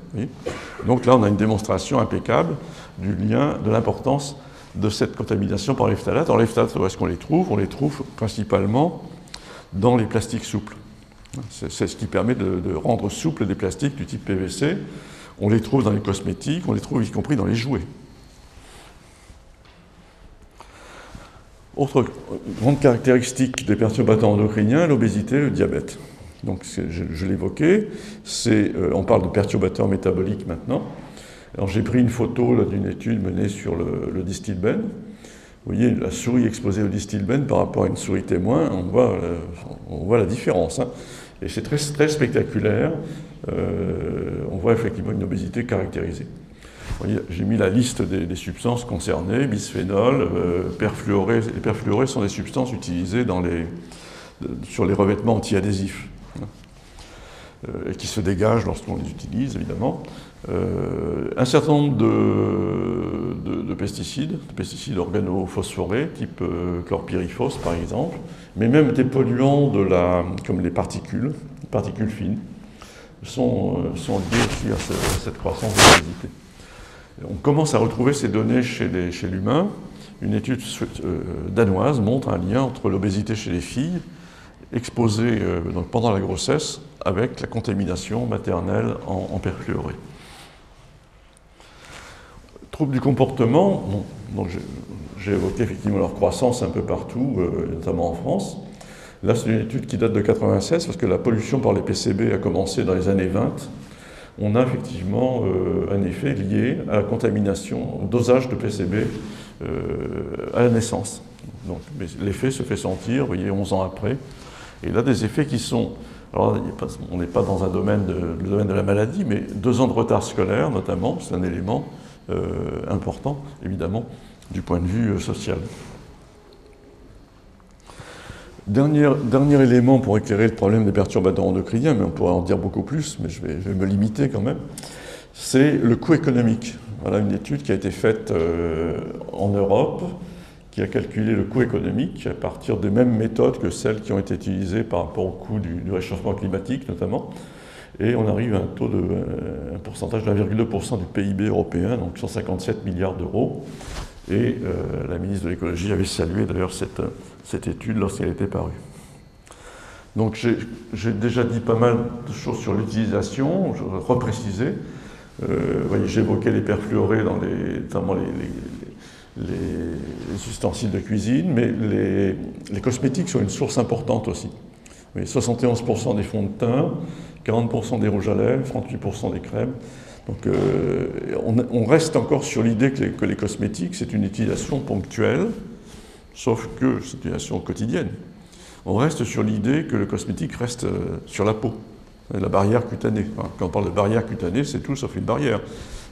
Donc là, on a une démonstration impeccable du lien, de l'importance de cette contamination par les phtalates. Alors les phtalates, où est-ce qu'on les trouve? On les trouve principalement dans les plastiques souples. C'est ce qui permet de rendre souples des plastiques du type PVC. On les trouve dans les cosmétiques, on les trouve y compris dans les jouets. Autre grande caractéristique des perturbateurs endocriniens, l'obésité, le diabète. Donc je l'évoquais, on parle de perturbateurs métaboliques maintenant. Alors j'ai pris une photo d'une étude menée sur le distilbène. Vous voyez la souris exposée au distilbène par rapport à une souris témoin, on voit la différence. Hein. Et c'est très, très spectaculaire. On voit effectivement une obésité caractérisée. J'ai mis la liste des substances concernées, bisphénol, perfluoré. Les perfluorés sont des substances utilisées sur les revêtements antiadhésifs, et qui se dégagent lorsqu'on les utilise, évidemment. Un certain nombre de pesticides organophosphorés, type chlorpyrifos par exemple, mais même des polluants comme les particules fines, sont liés aussi à cette croissance de l'obésité. On commence à retrouver ces données chez l'humain. Une étude danoise montre un lien entre l'obésité chez les filles exposées donc pendant la grossesse avec la contamination maternelle en perfluoré. Troubles du comportement, donc j'ai évoqué effectivement leur croissance un peu partout, notamment en France. Là, c'est une étude qui date de 1996, parce que la pollution par les PCB a commencé dans les années 20. On a effectivement un effet lié à la contamination, au dosage de PCB à la naissance. Donc l'effet se fait sentir, vous voyez, 11 ans après. Et là, des effets qui sont... Alors, on n'est pas dans le domaine de la maladie, mais 2 ans de retard scolaire, notamment, c'est un élément important, évidemment, du point de vue social. Dernier élément pour éclairer le problème des perturbateurs endocriniens, mais on pourrait en dire beaucoup plus, mais je vais me limiter quand même, c'est le coût économique. Voilà une étude qui a été faite en Europe, qui a calculé le coût économique à partir des mêmes méthodes que celles qui ont été utilisées par rapport au coût du réchauffement climatique notamment, et on arrive à un pourcentage de 1,2% du PIB européen, donc 157 milliards d'euros. Et la ministre de l'écologie avait salué d'ailleurs cette étude lorsqu'elle était parue. Donc j'ai déjà dit pas mal de choses sur l'utilisation, je voudrais repréciser. J'évoquais les perfluorés notamment les ustensiles de cuisine, mais les cosmétiques sont une source importante aussi. 71% des fonds de teint, 40% des rouges à lèvres, 38% des crèmes. Donc on reste encore sur l'idée que les cosmétiques, c'est une utilisation ponctuelle, sauf que c'est une utilisation quotidienne. On reste sur l'idée que le cosmétique reste sur la peau, la barrière cutanée. Enfin, quand on parle de barrière cutanée, c'est tout sauf une barrière.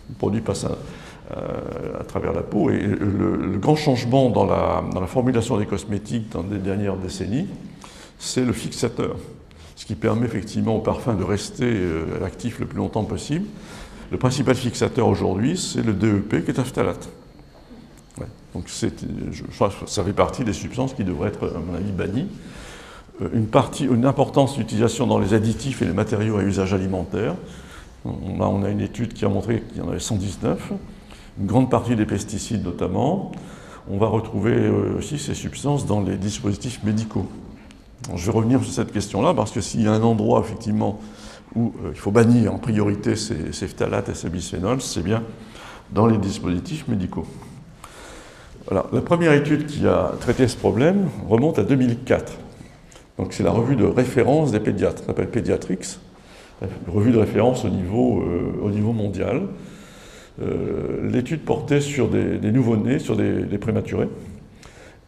Le produit passe à travers la peau. Et le grand changement dans la formulation des cosmétiques dans les dernières décennies, c'est le fixateur. Ce qui permet effectivement au parfum de rester actif le plus longtemps possible. le principal fixateur aujourd'hui, c'est le DEP qui est un phtalate. Ouais. Donc je pense que ça fait partie des substances qui devraient être, à mon avis, bannies. Une importance d'utilisation dans les additifs et les matériaux à usage alimentaire. On a une étude qui a montré qu'il y en avait 119, une grande partie des pesticides notamment. On va retrouver aussi ces substances dans les dispositifs médicaux. Alors, je vais revenir sur cette question-là parce que s'il y a un endroit effectivement où il faut bannir en priorité ces phtalates et ces bisphénols, c'est bien dans les dispositifs médicaux. Alors, la première étude qui a traité ce problème remonte à 2004. Donc c'est la revue de référence des pédiatres, ça s'appelle Pediatrics, revue de référence au niveau mondial. L'étude portait sur des nouveau-nés, sur des prématurés,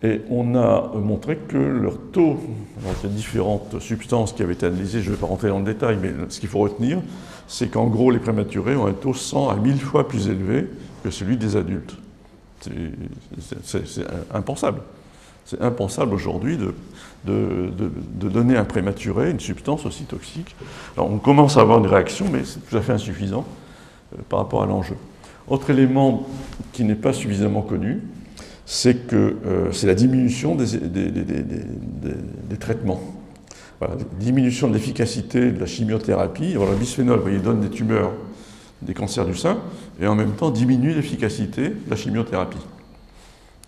et on a montré que leur taux, alors il y a différentes substances qui avaient été analysées, je ne vais pas rentrer dans le détail, mais ce qu'il faut retenir, c'est qu'en gros les prématurés ont un taux 100 à 1000 fois plus élevé que celui des adultes. C'est impensable. C'est impensable aujourd'hui de donner à un prématuré une substance aussi toxique. Alors on commence à avoir une réaction, mais c'est tout à fait insuffisant par rapport à l'enjeu. Autre élément qui n'est pas suffisamment connu, c'est que c'est la diminution des traitements. Voilà, diminution de l'efficacité de la chimiothérapie. Alors, le bisphénol, vous voyez, donne des tumeurs, des cancers du sein, et en même temps diminue l'efficacité de la chimiothérapie.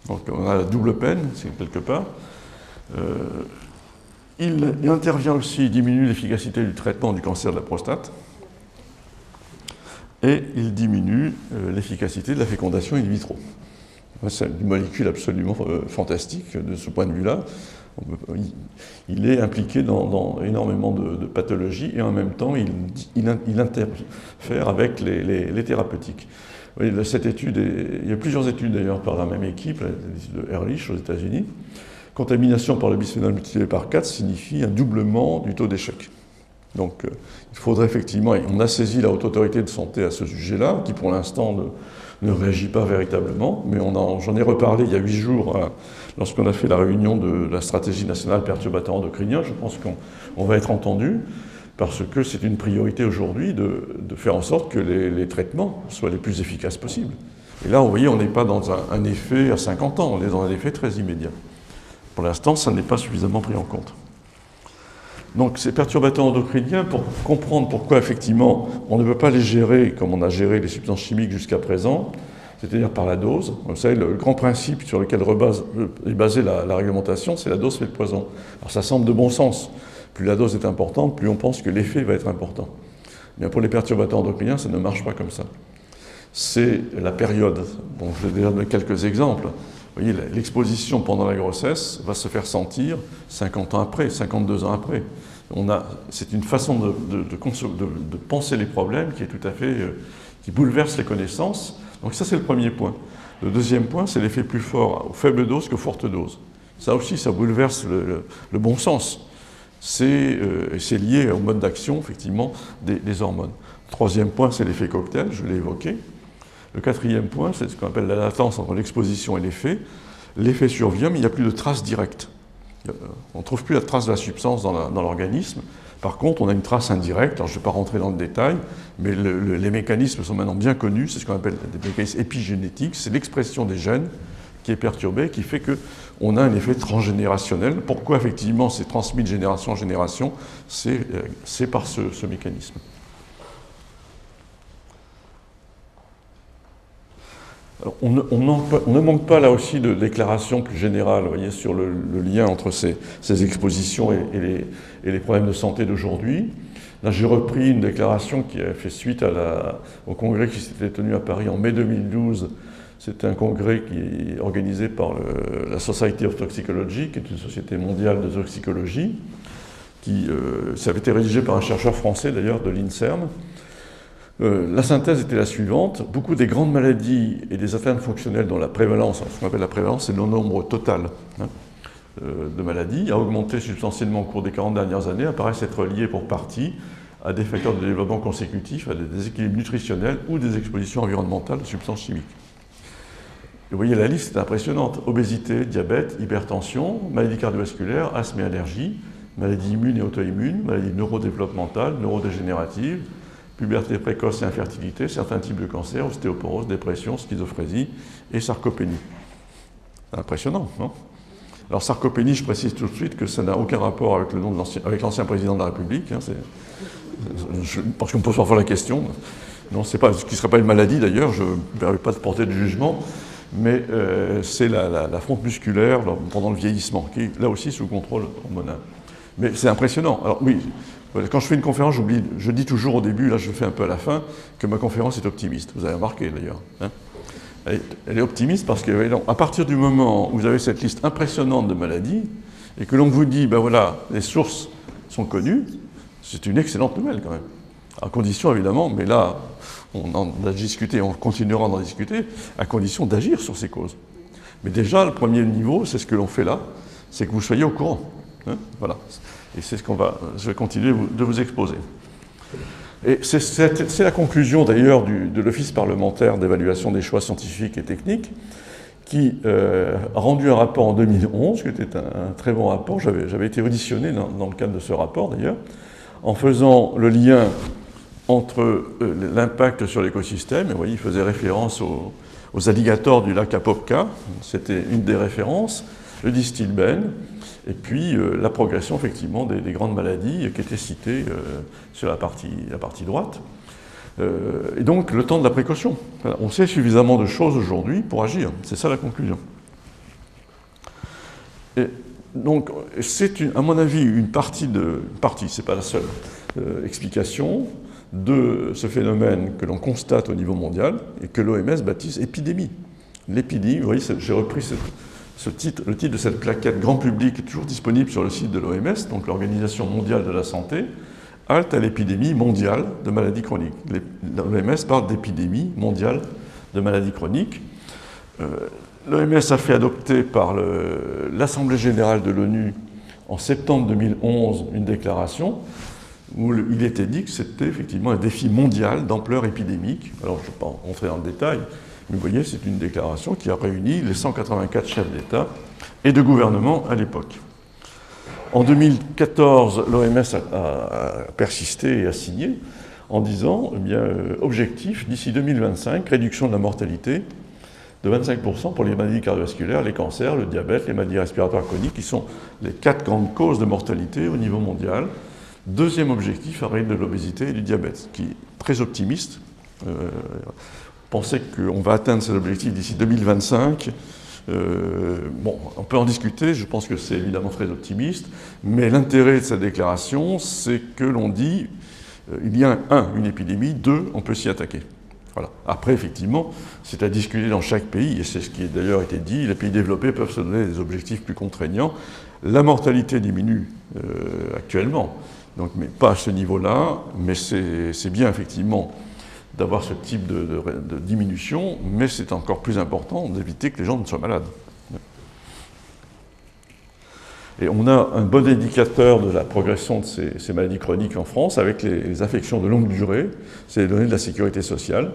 Donc on a la double peine, c'est quelque part. Il intervient aussi, il diminue l'efficacité du traitement du cancer de la prostate, et il diminue l'efficacité de la fécondation in vitro. C'est une molécule absolument fantastique de ce point de vue-là. Il est impliqué dans énormément de pathologies et en même temps il interfère avec les thérapeutiques. Vous voyez, cette étude, il y a plusieurs études d'ailleurs par la même équipe, l'étude de Ehrlich aux États-Unis. Contamination par le bisphénol multiplié par 4 signifie un doublement du taux d'échec. Donc il faudrait effectivement, et on a saisi la Haute Autorité de Santé à ce sujet-là, qui pour l'instant ne réagit pas véritablement, mais j'en ai reparlé il y a 8 jours lorsqu'on a fait la réunion de la stratégie nationale perturbateur endocrinien. Je pense qu'on va être entendu parce que c'est une priorité aujourd'hui de faire en sorte que les traitements soient les plus efficaces possibles. Et là, vous voyez, on n'est pas dans un effet à 50 ans, on est dans un effet très immédiat. Pour l'instant, ça n'est pas suffisamment pris en compte. Donc ces perturbateurs endocriniens, pour comprendre pourquoi effectivement on ne peut pas les gérer comme on a géré les substances chimiques jusqu'à présent, c'est-à-dire par la dose. Vous savez, le grand principe sur lequel est basée la réglementation, c'est la dose fait le poison. Alors ça semble de bon sens. Plus la dose est importante, plus on pense que l'effet va être important. Mais pour les perturbateurs endocriniens, ça ne marche pas comme ça. C'est la période. Bon, je vais déjà donner quelques exemples. Vous voyez, l'exposition pendant la grossesse va se faire sentir 50 ans après, 52 ans après. C'est une façon de penser les problèmes qui est tout à fait, qui bouleverse les connaissances. Donc ça, c'est le premier point. Le deuxième point, c'est l'effet plus fort aux faibles doses qu'aux fortes doses. Ça aussi, ça bouleverse le bon sens. C'est lié au mode d'action, effectivement, des hormones. Le troisième point, c'est l'effet cocktail, je l'ai évoqué. Le quatrième point, c'est ce qu'on appelle la latence entre l'exposition et l'effet. L'effet survient, mais il n'y a plus de trace directe. On ne trouve plus la trace de la substance dans l'organisme. Par contre, on a une trace indirecte. Alors, je ne vais pas rentrer dans le détail, mais les mécanismes sont maintenant bien connus. C'est ce qu'on appelle des mécanismes épigénétiques. C'est l'expression des gènes qui est perturbée, qui fait qu'on a un effet transgénérationnel. Pourquoi, effectivement, c'est transmis de génération en génération? C'est par ce mécanisme. Alors, on ne manque pas là aussi de déclarations plus générales, vous voyez, sur le lien entre ces expositions et les problèmes de santé d'aujourd'hui. Là, j'ai repris une déclaration qui a fait suite au congrès qui s'était tenu à Paris en mai 2012. C'était un congrès qui est organisé par la Society of Toxicology, qui est une société mondiale de toxicologie, ça avait été rédigé par un chercheur français d'ailleurs de l'INSERM. La synthèse était la suivante. Beaucoup des grandes maladies et des atteintes fonctionnelles dont la prévalence, ce qu'on appelle la prévalence, c'est le nombre total de maladies, a augmenté substantiellement au cours des 40 dernières années, apparaissent être liées pour partie à des facteurs de développement consécutifs, à des déséquilibres nutritionnels ou des expositions environnementales de substances chimiques. Et vous voyez, la liste est impressionnante. Obésité, diabète, hypertension, maladies cardiovasculaires, asthme et allergies, maladies immunes et auto-immunes, maladies neurodéveloppementales, neurodégénératives, puberté précoce et infertilité, certains types de cancers, ostéoporose, dépression, schizophrénie et sarcopénie. C'est impressionnant, non? Alors sarcopénie, je précise tout de suite que ça n'a aucun rapport avec le nom de l'ancien président de la République. Hein, parce qu'on me pose parfois la question. Non, c'est pas, ce qui ne serait pas une maladie d'ailleurs, je ne permets pas de porter de jugement, mais c'est la fonte musculaire pendant le vieillissement, qui est là aussi sous contrôle hormonal. Mais c'est impressionnant. Alors oui, quand je fais une conférence, je dis toujours au début, là je le fais un peu à la fin, que ma conférence est optimiste. Vous avez remarqué d'ailleurs. Hein, elle est optimiste parce qu'à partir du moment où vous avez cette liste impressionnante de maladies, et que l'on vous dit, ben voilà, les sources sont connues, c'est une excellente nouvelle quand même. À condition évidemment, mais là, on en a discuté, on continuera d'en discuter, à condition d'agir sur ces causes. Mais déjà, le premier niveau, c'est ce que l'on fait là, c'est que vous soyez au courant. Hein, voilà. Et c'est ce je vais continuer de vous exposer. Et c'est la conclusion d'ailleurs de l'Office parlementaire d'évaluation des choix scientifiques et techniques, qui a rendu un rapport en 2011, qui était un très bon rapport. J'avais été auditionné dans le cadre de ce rapport d'ailleurs, en faisant le lien entre l'impact sur l'écosystème, et vous voyez, il faisait référence aux alligators du lac Apopka, c'était une des références, le distilbène, et puis la progression effectivement des grandes maladies qui étaient citées sur la partie droite. Et donc le temps de la précaution. Voilà, on sait suffisamment de choses aujourd'hui pour agir, c'est ça la conclusion. Et donc c'est à mon avis une partie, c'est pas la seule explication de ce phénomène que l'on constate au niveau mondial et que l'OMS baptise épidémie. L'épidémie, vous voyez, j'ai repris le titre de cette plaquette grand public, est toujours disponible sur le site de l'OMS, donc l'Organisation mondiale de la santé, halte à l'épidémie mondiale de maladies chroniques. L'OMS parle d'épidémie mondiale de maladies chroniques. L'OMS a fait adopter par l'Assemblée générale de l'ONU en septembre 2011 une déclaration où il était dit que c'était effectivement un défi mondial d'ampleur épidémique. Alors je ne vais pas rentrer dans le détail, mais vous voyez, c'est une déclaration qui a réuni les 184 chefs d'État et de gouvernement à l'époque. En 2014, l'OMS a persisté et a signé en disant, eh bien, objectif, d'ici 2025, réduction de la mortalité de 25% pour les maladies cardiovasculaires, les cancers, le diabète, les maladies respiratoires chroniques, qui sont les 4 grandes causes de mortalité au niveau mondial. Deuxième objectif, arrêt de l'obésité et du diabète, qui est très optimiste. Penser qu'on va atteindre cet objectif d'ici 2025, bon, on peut en discuter, je pense que c'est évidemment très optimiste, mais l'intérêt de cette déclaration, c'est que l'on dit, il y a une épidémie, 2, on peut s'y attaquer. Voilà. Après, effectivement, c'est à discuter dans chaque pays, et c'est ce qui a d'ailleurs été dit, les pays développés peuvent se donner des objectifs plus contraignants. La mortalité diminue actuellement, donc, mais pas à ce niveau-là, mais c'est bien effectivement d'avoir ce type de diminution, mais c'est encore plus important d'éviter que les gens ne soient malades. Et on a un bon indicateur de la progression de ces maladies chroniques en France avec les affections de longue durée, c'est les données de la sécurité sociale.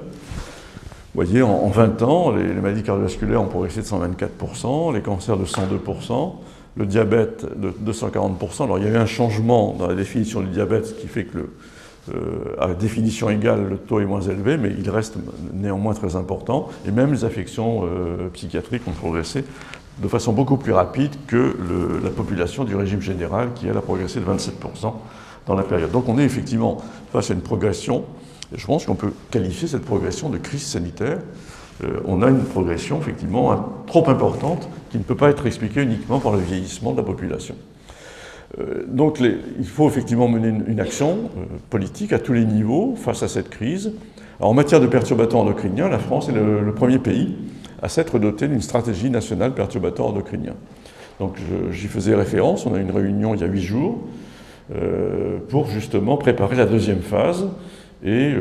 Vous voyez, en 20 ans, les maladies cardiovasculaires ont progressé de 124%, les cancers de 102%, le diabète de 240%. Alors il y a eu un changement dans la définition du diabète, ce qui fait que à définition égale, le taux est moins élevé, mais il reste néanmoins très important. Et même les affections psychiatriques ont progressé de façon beaucoup plus rapide que la population du régime général, qui elle a progressé de 27% dans la période. Donc on est effectivement face à une progression, et je pense qu'on peut qualifier cette progression de crise sanitaire. On a une progression effectivement trop importante qui ne peut pas être expliquée uniquement par le vieillissement de la population. Donc il faut effectivement mener une action politique à tous les niveaux face à cette crise. Alors, en matière de perturbateurs endocriniens, la France est le premier pays à s'être doté d'une stratégie nationale perturbateur endocrinien. Donc j'y faisais référence, on a eu une réunion il y a 8 jours pour justement préparer la deuxième phase. Et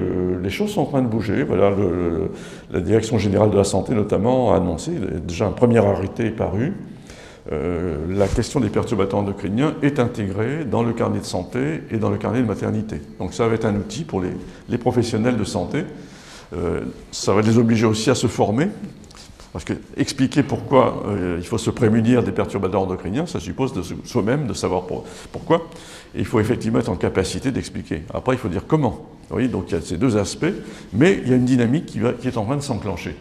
les choses sont en train de bouger. Voilà, la Direction générale de la santé notamment a annoncé, déjà un premier arrêté est paru, la question des perturbateurs endocriniens est intégrée dans le carnet de santé et dans le carnet de maternité. Donc ça va être un outil pour les professionnels de santé. Ça va les obliger aussi à se former, parce que expliquer pourquoi il faut se prémunir des perturbateurs endocriniens, ça suppose de soi-même de savoir pourquoi. Et il faut effectivement être en capacité d'expliquer. Après, il faut dire comment. Vous voyez, donc il y a ces deux aspects, mais il y a une dynamique qui est en train de s'enclencher.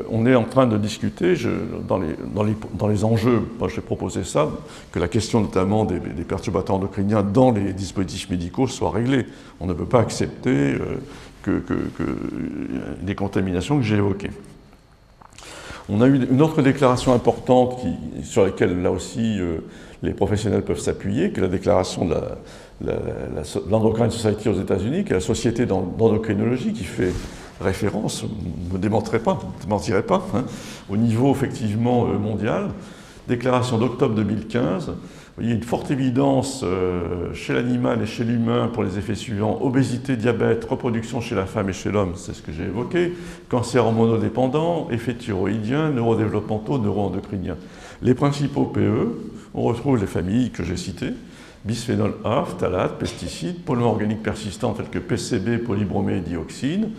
On est en train de discuter, dans les enjeux, moi j'ai proposé ça, que la question notamment des perturbateurs endocriniens dans les dispositifs médicaux soit réglée. On ne peut pas accepter les contaminations que j'ai évoquées. On a eu une autre déclaration importante sur laquelle, là aussi, les professionnels peuvent s'appuyer, que la déclaration de l'Endocrine Society aux États-Unis, qui est la société d'endocrinologie qui fait référence, ne me démentirait pas, hein, au niveau effectivement mondial. Déclaration d'octobre 2015. Vous voyez une forte évidence chez l'animal et chez l'humain pour les effets suivants: obésité, diabète, reproduction chez la femme et chez l'homme, c'est ce que j'ai évoqué, cancer hormonodépendant, effets thyroïdiens, neurodéveloppementaux, neuroendocriniens. Les principaux PE, on retrouve les familles que j'ai citées: bisphénol A, phtalate, pesticides, polluants organiques persistants tels que PCB, polybromé et dioxine.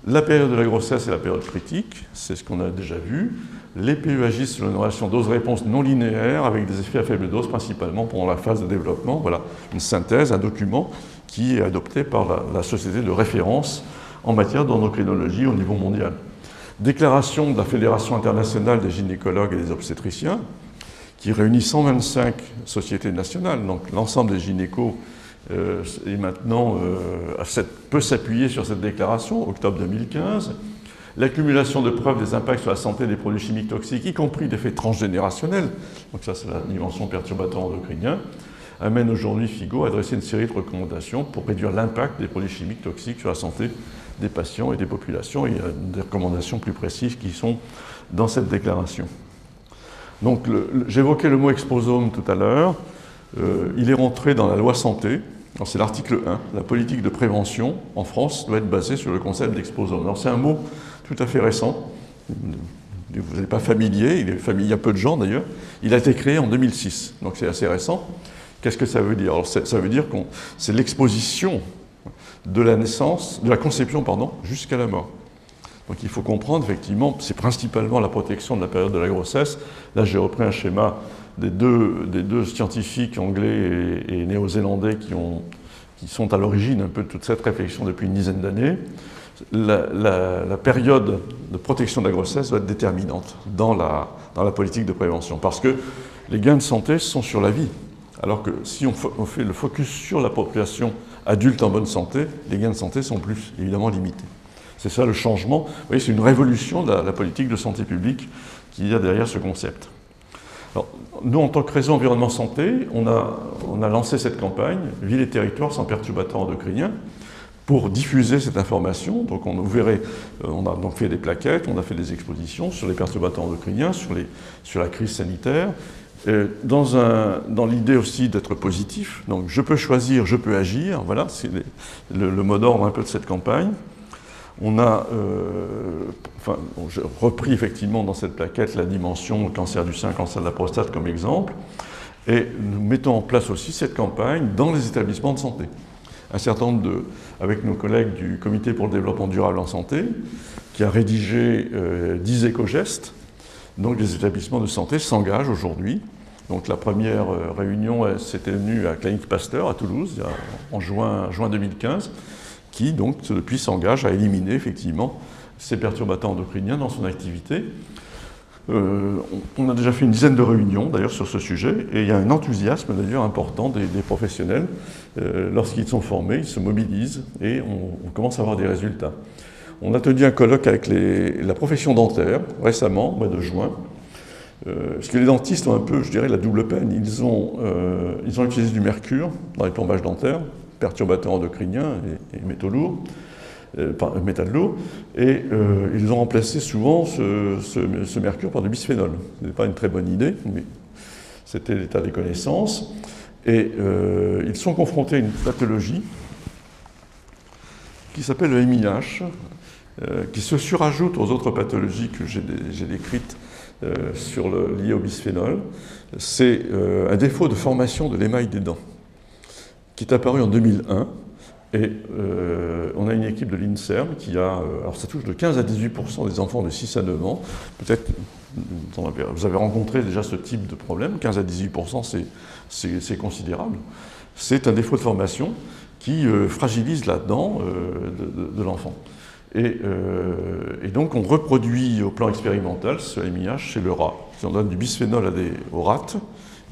La période de la grossesse est la période critique, c'est ce qu'on a déjà vu. Les PE agissent sur une relation dose-réponse non linéaire avec des effets à faible dose, principalement pendant la phase de développement. Voilà une synthèse, un document qui est adopté par la société de référence en matière d'endocrinologie au niveau mondial. Déclaration de la Fédération internationale des gynécologues et des obstétriciens, qui réunit 125 sociétés nationales, donc l'ensemble des gynécos et maintenant peut s'appuyer sur cette déclaration, octobre 2015. L'accumulation de preuves des impacts sur la santé des produits chimiques toxiques, y compris d'effets transgénérationnels, donc ça c'est la dimension perturbateur endocrinien, amène aujourd'hui FIGO à adresser une série de recommandations pour réduire l'impact des produits chimiques toxiques sur la santé des patients et des populations. Et il y a des recommandations plus précises qui sont dans cette déclaration. Donc j'évoquais le mot exposome tout à l'heure. Il est rentré dans la loi santé. C'est l'article 1. La politique de prévention en France doit être basée sur le concept d'exposome. Alors c'est un mot tout à fait récent. Vous n'êtes pas familier, il est familier à peu de gens d'ailleurs. Il a été créé en 2006, donc c'est assez récent. Qu'est-ce que ça veut dire? Alors ça veut dire que c'est l'exposition de la naissance, de la conception, jusqu'à la mort. Donc il faut comprendre, effectivement, c'est principalement la protection de la période de la grossesse. Là, j'ai repris un schéma des deux scientifiques anglais et néo-zélandais qui sont à l'origine un peu de toute cette réflexion depuis une dizaine d'années. La période de protection de la grossesse doit être déterminante dans la politique de prévention, parce que les gains de santé sont sur la vie, alors que si on fait le focus sur la population adulte en bonne santé, les gains de santé sont plus évidemment limités. C'est ça le changement. Vous voyez, c'est une révolution de la politique de santé publique qu'il y a derrière ce concept. Alors, nous, en tant que réseau environnement santé, on a lancé cette campagne « Ville et territoire sans perturbateurs endocriniens » pour diffuser cette information. Donc on a donc fait des plaquettes, on a fait des expositions sur les perturbateurs endocriniens, sur la crise sanitaire, dans l'idée aussi d'être positif. Donc je peux choisir, je peux agir, voilà, c'est le mot d'ordre un peu de cette campagne. On a j'ai repris effectivement dans cette plaquette la dimension cancer du sein, cancer de la prostate comme exemple, et nous mettons en place aussi cette campagne dans les établissements de santé. Un certain nombre avec nos collègues du Comité pour le développement durable en santé, qui a rédigé 10 éco-gestes. Donc les établissements de santé s'engagent aujourd'hui. Donc la première réunion s'était tenue à Clinique Pasteur à Toulouse en juin 2015, qui donc depuis s'engage à éliminer effectivement ces perturbateurs endocriniens dans son activité. On a déjà fait une dizaine de réunions d'ailleurs sur ce sujet, et il y a un enthousiasme d'ailleurs important des professionnels. Lorsqu'ils sont formés, ils se mobilisent et on commence à avoir des résultats. On a tenu un colloque avec la profession dentaire récemment, au mois de juin, parce que les dentistes ont un peu, je dirais, la double peine. Ils ont utilisé du mercure dans les plombages dentaires, perturbateurs endocriniens et métaux lourds. Métal lourd, et ils ont remplacé souvent ce mercure par du bisphénol. Ce n'est pas une très bonne idée, mais c'était l'état des connaissances. Et ils sont confrontés à une pathologie qui s'appelle le MIH, qui se surajoute aux autres pathologies que j'ai décrites liées au bisphénol. C'est un défaut de formation de l'émail des dents, qui est apparu en 2001. Et on a une équipe de l'INSERM qui a... alors ça touche de 15 à 18% des enfants de 6 à 9 ans. Peut-être vous avez rencontré déjà ce type de problème. 15 à 18%, c'est considérable. C'est un défaut de formation qui fragilise la dent de l'enfant. Et donc on reproduit au plan expérimental ce MIH chez le rat. Si on donne du bisphénol aux rats,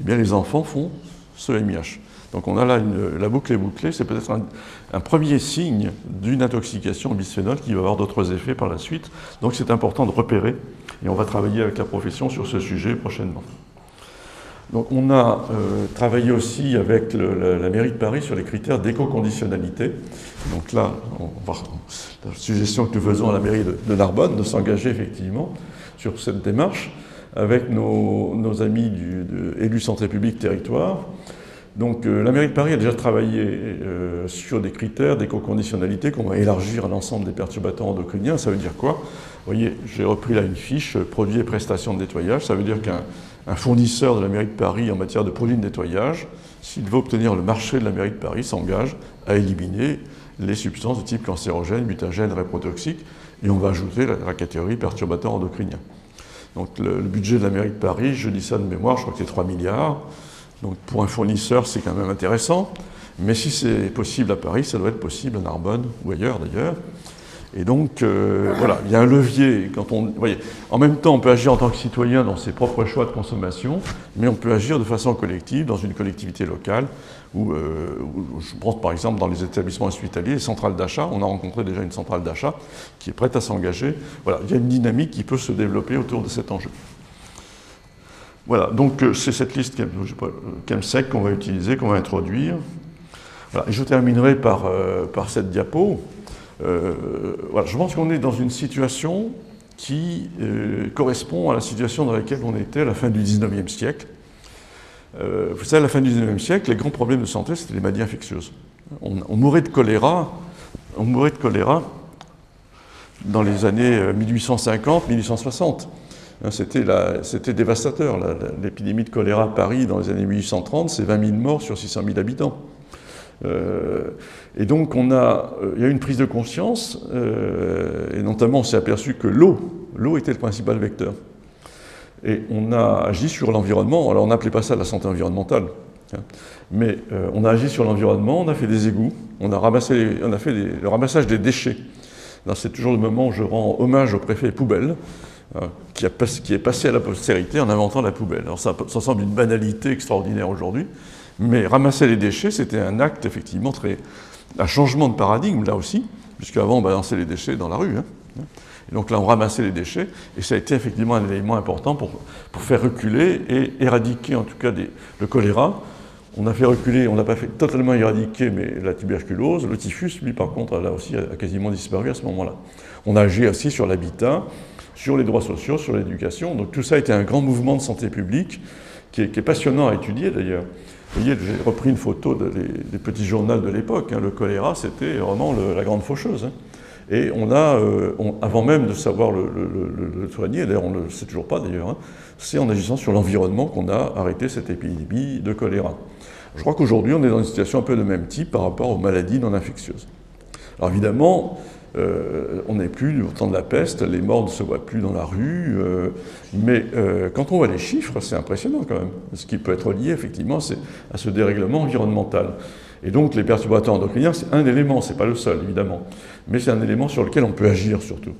eh bien les enfants font ce MIH. Donc on a là la boucle est bouclée, c'est peut-être un premier signe d'une intoxication au bisphénol qui va avoir d'autres effets par la suite. Donc c'est important de repérer et on va travailler avec la profession sur ce sujet prochainement. Donc on a travaillé aussi avec la mairie de Paris sur les critères d'éco-conditionnalité. Donc là, la suggestion que nous faisons à la mairie de Narbonne de s'engager effectivement sur cette démarche avec nos amis élus santé publique territoire. Donc la mairie de Paris a déjà travaillé sur des critères d'éco-conditionnalité qu'on va élargir à l'ensemble des perturbateurs endocriniens. Ça veut dire quoi? Vous voyez, j'ai repris là une fiche produits et prestations de nettoyage. Ça veut dire qu'un fournisseur de la mairie de Paris en matière de produits de nettoyage, s'il veut obtenir le marché de la mairie de Paris, s'engage à éliminer les substances de type cancérogène, mutagène, réprotoxique, et on va ajouter la catégorie perturbateurs endocriniens. Donc le budget de la mairie de Paris, je dis ça de mémoire, je crois que c'est 3 milliards. Donc pour un fournisseur, c'est quand même intéressant. Mais si c'est possible à Paris, ça doit être possible à Narbonne ou ailleurs d'ailleurs. Et donc, voilà, il y a un levier. Vous voyez, en même temps, on peut agir en tant que citoyen dans ses propres choix de consommation, mais on peut agir de façon collective dans une collectivité locale, où je pense par exemple dans les établissements hospitaliers, les centrales d'achat. On a rencontré déjà une centrale d'achat qui est prête à s'engager. Voilà, il y a une dynamique qui peut se développer autour de cet enjeu. Voilà, donc c'est cette liste ChemSec qu'on va utiliser, qu'on va introduire. Voilà, et je terminerai par cette diapo. Voilà, je pense qu'on est dans une situation qui correspond à la situation dans laquelle on était à la fin du 19e siècle. Vous savez, à la fin du 19e siècle, les grands problèmes de santé, c'était les maladies infectieuses. On mourait de choléra dans les années 1850-1860. C'était dévastateur. L'épidémie de choléra à Paris dans les années 1830, c'est 20 000 morts sur 600 000 habitants. Et donc il y a eu une prise de conscience, et notamment on s'est aperçu que l'eau était le principal vecteur. Et on a agi sur l'environnement, alors on n'appelait pas ça la santé environnementale, mais on a agi sur l'environnement, on a fait des égouts, on a fait le ramassage des déchets. C'est toujours le moment où je rends hommage au préfet Poubelle, qui est passé à la postérité en inventant la poubelle. Alors ça semble une banalité extraordinaire aujourd'hui, mais ramasser les déchets, c'était un acte effectivement un changement de paradigme là aussi, puisqu'avant on balançait les déchets dans la rue. Et donc là on ramassait les déchets, et ça a été effectivement un élément important pour faire reculer et éradiquer en tout cas le choléra. On a fait reculer, on n'a pas fait totalement éradiquer, mais la tuberculose, le typhus, lui par contre, là aussi a quasiment disparu à ce moment-là. On a agi aussi sur l'habitat, sur les droits sociaux, sur l'éducation. Donc tout ça a été un grand mouvement de santé publique qui est passionnant à étudier d'ailleurs. Vous voyez, j'ai repris une photo des petits journaux de l'époque. Le choléra, c'était vraiment la grande faucheuse. Et avant même de savoir le soigner, d'ailleurs on ne le sait toujours pas d'ailleurs, c'est en agissant sur l'environnement qu'on a arrêté cette épidémie de choléra. Je crois qu'aujourd'hui on est dans une situation un peu de même type par rapport aux maladies non infectieuses. Alors évidemment, on n'est plus au temps de la peste, les morts ne se voient plus dans la rue, mais quand on voit les chiffres, c'est impressionnant quand même. Ce qui peut être lié effectivement à ce dérèglement environnemental. Et donc les perturbateurs endocriniens, c'est un élément, c'est pas le seul évidemment, mais c'est un élément sur lequel on peut agir surtout.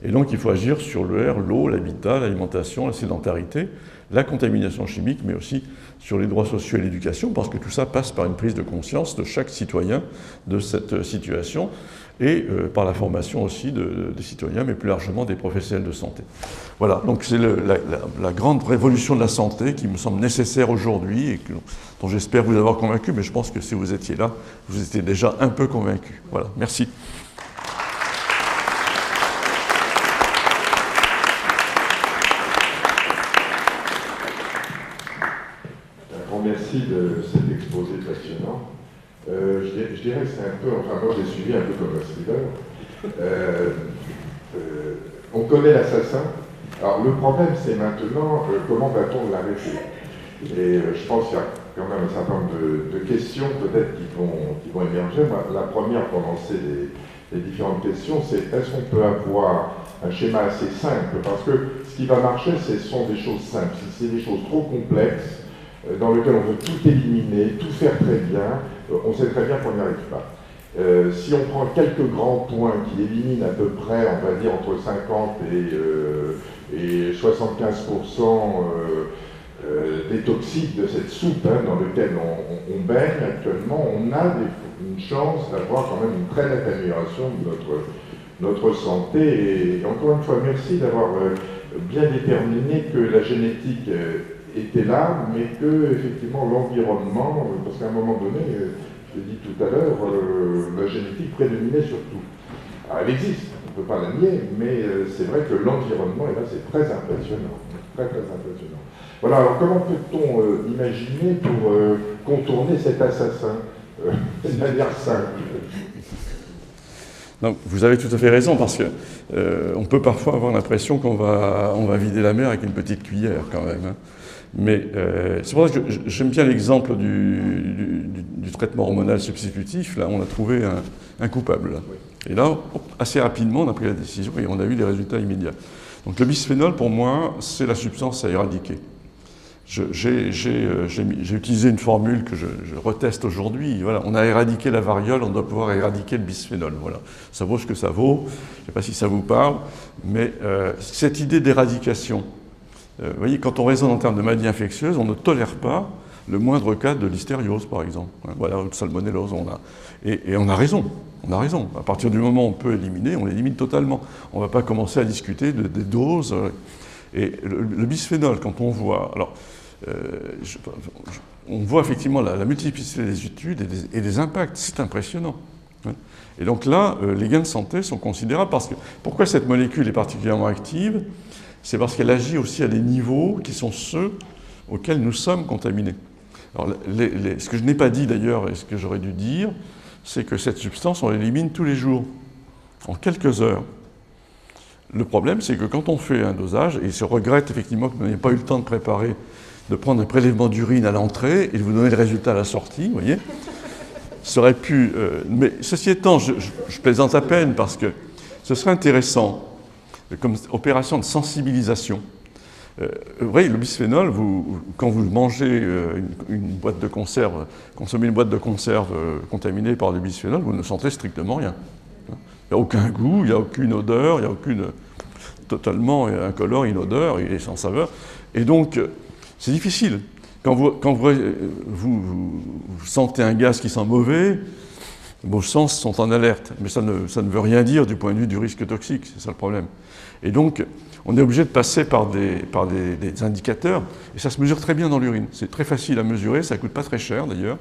Et donc il faut agir sur l'air, l'eau, l'habitat, l'alimentation, la sédentarité, la contamination chimique, mais aussi sur les droits sociaux et l'éducation, parce que tout ça passe par une prise de conscience de chaque citoyen de cette situation, et par la formation aussi des citoyens, mais plus largement des professionnels de santé. Voilà, donc c'est la grande révolution de la santé qui me semble nécessaire aujourd'hui, et dont j'espère vous avoir convaincu, mais je pense que si vous étiez là, vous étiez déjà un peu convaincu. Voilà, merci. Merci de cet exposé passionnant. Je dirais que c'est un peu, enfin moi j'ai suivi un peu comme un thriller. On connaît l'assassin. Alors le problème c'est maintenant comment va-t-on l'arrêter. Et je pense qu'il y a quand même un certain nombre de questions peut-être qui vont émerger. La première pour lancer les différentes questions, c'est est-ce qu'on peut avoir un schéma assez simple, parce que ce qui va marcher ce sont des choses simples. Si c'est des choses trop complexes, dans lequel on veut tout éliminer, tout faire très bien, on sait très bien qu'on n'y arrive pas. Si on prend quelques grands points qui éliminent à peu près, on va dire, entre 50 et 75% des toxiques de cette soupe dans laquelle on baigne actuellement, on a une chance d'avoir quand même une très nette amélioration de notre santé. Et encore une fois, merci d'avoir bien déterminé que la génétique était là, mais que effectivement l'environnement, parce qu'à un moment donné, je l'ai dit tout à l'heure, la génétique prédominait sur tout. Alors, elle existe, on ne peut pas la nier, mais c'est vrai que l'environnement, et là c'est très impressionnant, très impressionnant. Voilà, alors comment peut-on imaginer pour contourner cet assassin de manière simple? Donc, vous avez tout à fait raison, parce que on peut parfois avoir l'impression qu'on va vider la mer avec une petite cuillère quand même. Hein. Mais c'est pour ça que j'aime bien l'exemple du traitement hormonal substitutif. Là, on a trouvé un coupable. Là. Et là, assez rapidement, on a pris la décision et on a eu des résultats immédiats. Donc le bisphénol, pour moi, c'est la substance à éradiquer. J'ai utilisé une formule que je reteste aujourd'hui. Voilà, on a éradiqué la variole, on doit pouvoir éradiquer le bisphénol. Voilà. Ça vaut ce que ça vaut. Je ne sais pas si ça vous parle, mais cette idée d'éradication, vous voyez, quand on raisonne en termes de maladies infectieuses, on ne tolère pas le moindre cas de listériose, par exemple. Voilà, ou de salmonellose, et on a raison. On a raison. À partir du moment où on peut éliminer, on l'élimine totalement. On ne va pas commencer à discuter des doses. Et le bisphénol, quand on voit... Alors, on voit effectivement la multiplicité des études et des impacts. C'est impressionnant. Et donc là, les gains de santé sont considérables parce que... Pourquoi cette molécule est particulièrement active? C'est parce qu'elle agit aussi à des niveaux qui sont ceux auxquels nous sommes contaminés. Alors, ce que je n'ai pas dit d'ailleurs, et ce que j'aurais dû dire, c'est que cette substance, on l'élimine tous les jours, en quelques heures. Le problème, c'est que quand on fait un dosage, et je regrette effectivement que vous n'ayez pas eu le temps de préparer, de prendre un prélèvement d'urine à l'entrée et de vous donner le résultat à la sortie, vous voyez, ça aurait pu... mais ceci étant, je plaisante à peine parce que ce serait intéressant, comme opération de sensibilisation. Vous voyez, le bisphénol, quand vous mangez une boîte de conserve, consommez une boîte de conserve contaminée par du bisphénol, vous ne sentez strictement rien. Il n'y a aucun goût, il n'y a aucune odeur, il n'y a aucune... totalement incolore, inodore, il est sans saveur. Et donc, c'est difficile. Quand vous sentez un gaz qui sent mauvais, vos sens sont en alerte. Mais ça ne veut rien dire du point de vue du risque toxique, c'est ça le problème. Et donc, on est obligé de passer par des indicateurs, et ça se mesure très bien dans l'urine. C'est très facile à mesurer, ça ne coûte pas très cher d'ailleurs.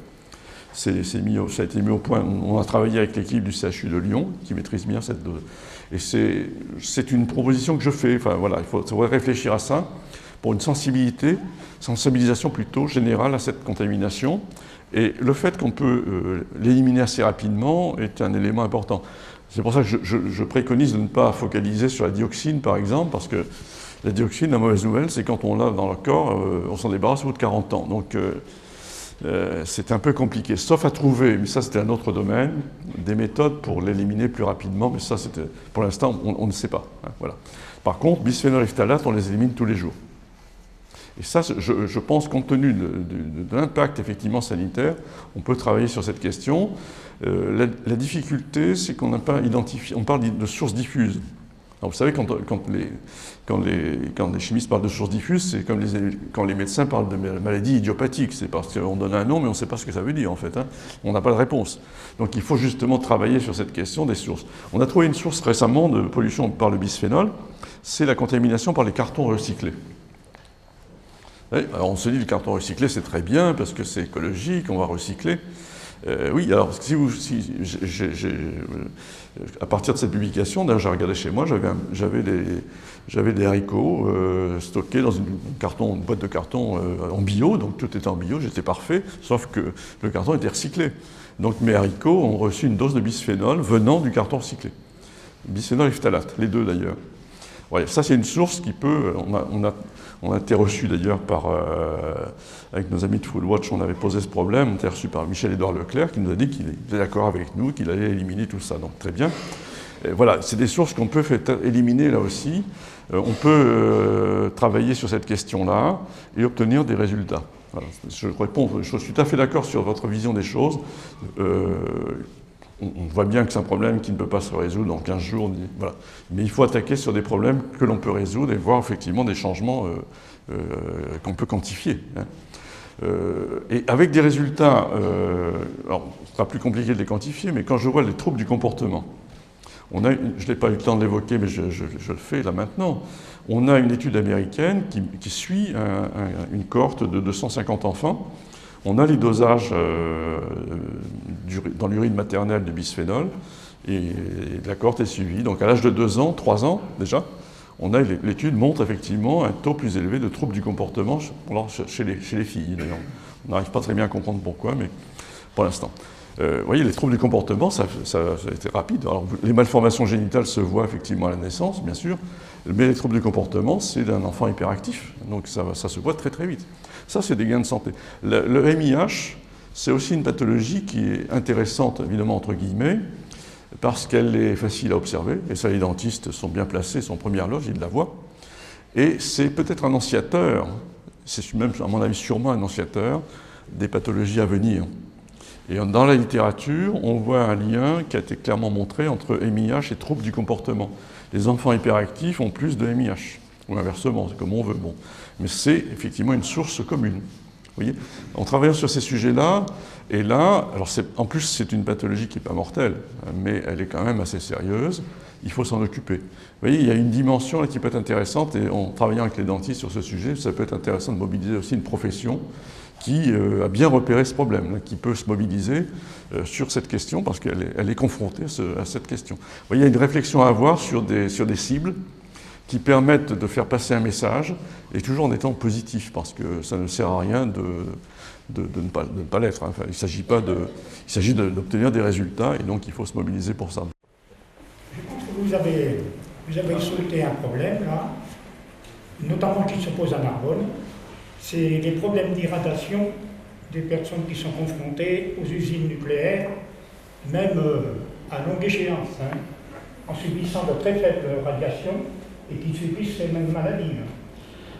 Ça a été mis au point, on a travaillé avec l'équipe du CHU de Lyon, qui maîtrise bien cette dose. Et c'est une proposition que je fais, enfin voilà, il faudrait réfléchir à ça, pour une sensibilisation plutôt générale à cette contamination. Et le fait qu'on peut l'éliminer assez rapidement est un élément important. C'est pour ça que je préconise de ne pas focaliser sur la dioxine, par exemple, parce que la dioxine, la mauvaise nouvelle, c'est quand on l'a dans le corps, on s'en débarrasse au bout de 40 ans. Donc, c'est un peu compliqué, sauf à trouver, mais ça c'était un autre domaine, des méthodes pour l'éliminer plus rapidement, mais ça c'était, pour l'instant, on ne sait pas. Hein, voilà. Par contre, bisphénol et phtalate, on les élimine tous les jours. Et ça, je pense, compte tenu de l'impact effectivement sanitaire, on peut travailler sur cette question. La difficulté, c'est qu'on n'a pas identifié, on parle de sources diffuses. Alors vous savez, quand les chimistes parlent de sources diffuses, c'est comme quand les médecins parlent de maladies idiopathiques. C'est parce qu'on donne un nom, mais on ne sait pas ce que ça veut dire, en fait. Hein. On n'a pas de réponse. Donc il faut justement travailler sur cette question des sources. On a trouvé une source récemment de pollution par le bisphénol, c'est la contamination par les cartons recyclés. Oui, alors on se dit, le carton recyclé, c'est très bien, parce que c'est écologique, on va recycler. Oui, alors à partir de cette publication, d'ailleurs j'ai regardé chez moi, j'avais des haricots stockés dans une boîte de carton en bio, donc tout était en bio, j'étais parfait, sauf que le carton était recyclé. Donc mes haricots ont reçu une dose de bisphénol venant du carton recyclé. Bisphénol et phtalate, les deux d'ailleurs. Ouais, ça c'est une source qui peut, on a été reçu d'ailleurs avec nos amis de Foodwatch, on avait posé ce problème, on a été reçu par Michel-Édouard Leclerc qui nous a dit qu'il était d'accord avec nous, qu'il allait éliminer tout ça, donc très bien. Et voilà, c'est des sources qu'on peut éliminer là aussi, on peut travailler sur cette question-là et obtenir des résultats. Voilà, je suis tout à fait d'accord sur votre vision des choses. On voit bien que c'est un problème qui ne peut pas se résoudre en 15 jours. Voilà. Mais il faut attaquer sur des problèmes que l'on peut résoudre et voir effectivement des changements qu'on peut quantifier. Hein. Et avec des résultats, alors ce sera plus compliqué de les quantifier, mais quand je vois les troubles du comportement, je n'ai pas eu le temps de l'évoquer, mais je le fais là maintenant. On a une étude américaine qui suit une cohorte de 250 enfants. On a les dosages dans l'urine maternelle de bisphénol, et la cohorte est suivie. Donc à l'âge de 2 ans, 3 ans déjà, l'étude montre effectivement un taux plus élevé de troubles du comportement chez les filles. D'ailleurs, on n'arrive pas très bien à comprendre pourquoi, mais pour l'instant. Vous voyez, les troubles du comportement, ça a été rapide. Alors, les malformations génitales se voient effectivement à la naissance, bien sûr, mais les troubles du comportement, c'est d'un enfant hyperactif. Donc ça se voit très très vite. Ça, c'est des gains de santé. Le MIH, c'est aussi une pathologie qui est intéressante, évidemment, entre guillemets, parce qu'elle est facile à observer, et ça, les dentistes sont bien placés, sont en première loge, ils la voient. Et c'est peut-être un annonciateur, c'est même, à mon avis, sûrement un annonciateur des pathologies à venir. Et dans la littérature, on voit un lien qui a été clairement montré entre MIH et troubles du comportement. Les enfants hyperactifs ont plus de MIH, ou inversement, c'est comme on veut. Bon. Mais c'est effectivement une source commune. Vous voyez, en travaillant sur ces sujets-là, et là, alors en plus c'est une pathologie qui n'est pas mortelle, mais elle est quand même assez sérieuse, il faut s'en occuper. Vous voyez, il y a une dimension là qui peut être intéressante, et en travaillant avec les dentistes sur ce sujet, ça peut être intéressant de mobiliser aussi une profession qui a bien repéré ce problème, là, qui peut se mobiliser sur cette question, parce qu'elle est confrontée à cette question. Vous voyez, il y a une réflexion à avoir sur des cibles qui permettent de faire passer un message, et toujours en étant positif, parce que ça ne sert à rien de ne pas l'être. Hein. Enfin, il s'agit d'obtenir des résultats, et donc il faut se mobiliser pour ça. Je pense que vous avez soulevé un problème, là, notamment qui se pose à Narbonne, c'est les problèmes d'irradiation des personnes qui sont confrontées aux usines nucléaires, même à longue échéance, hein, en subissant de très faibles radiations, et qui subissent ces mêmes maladies.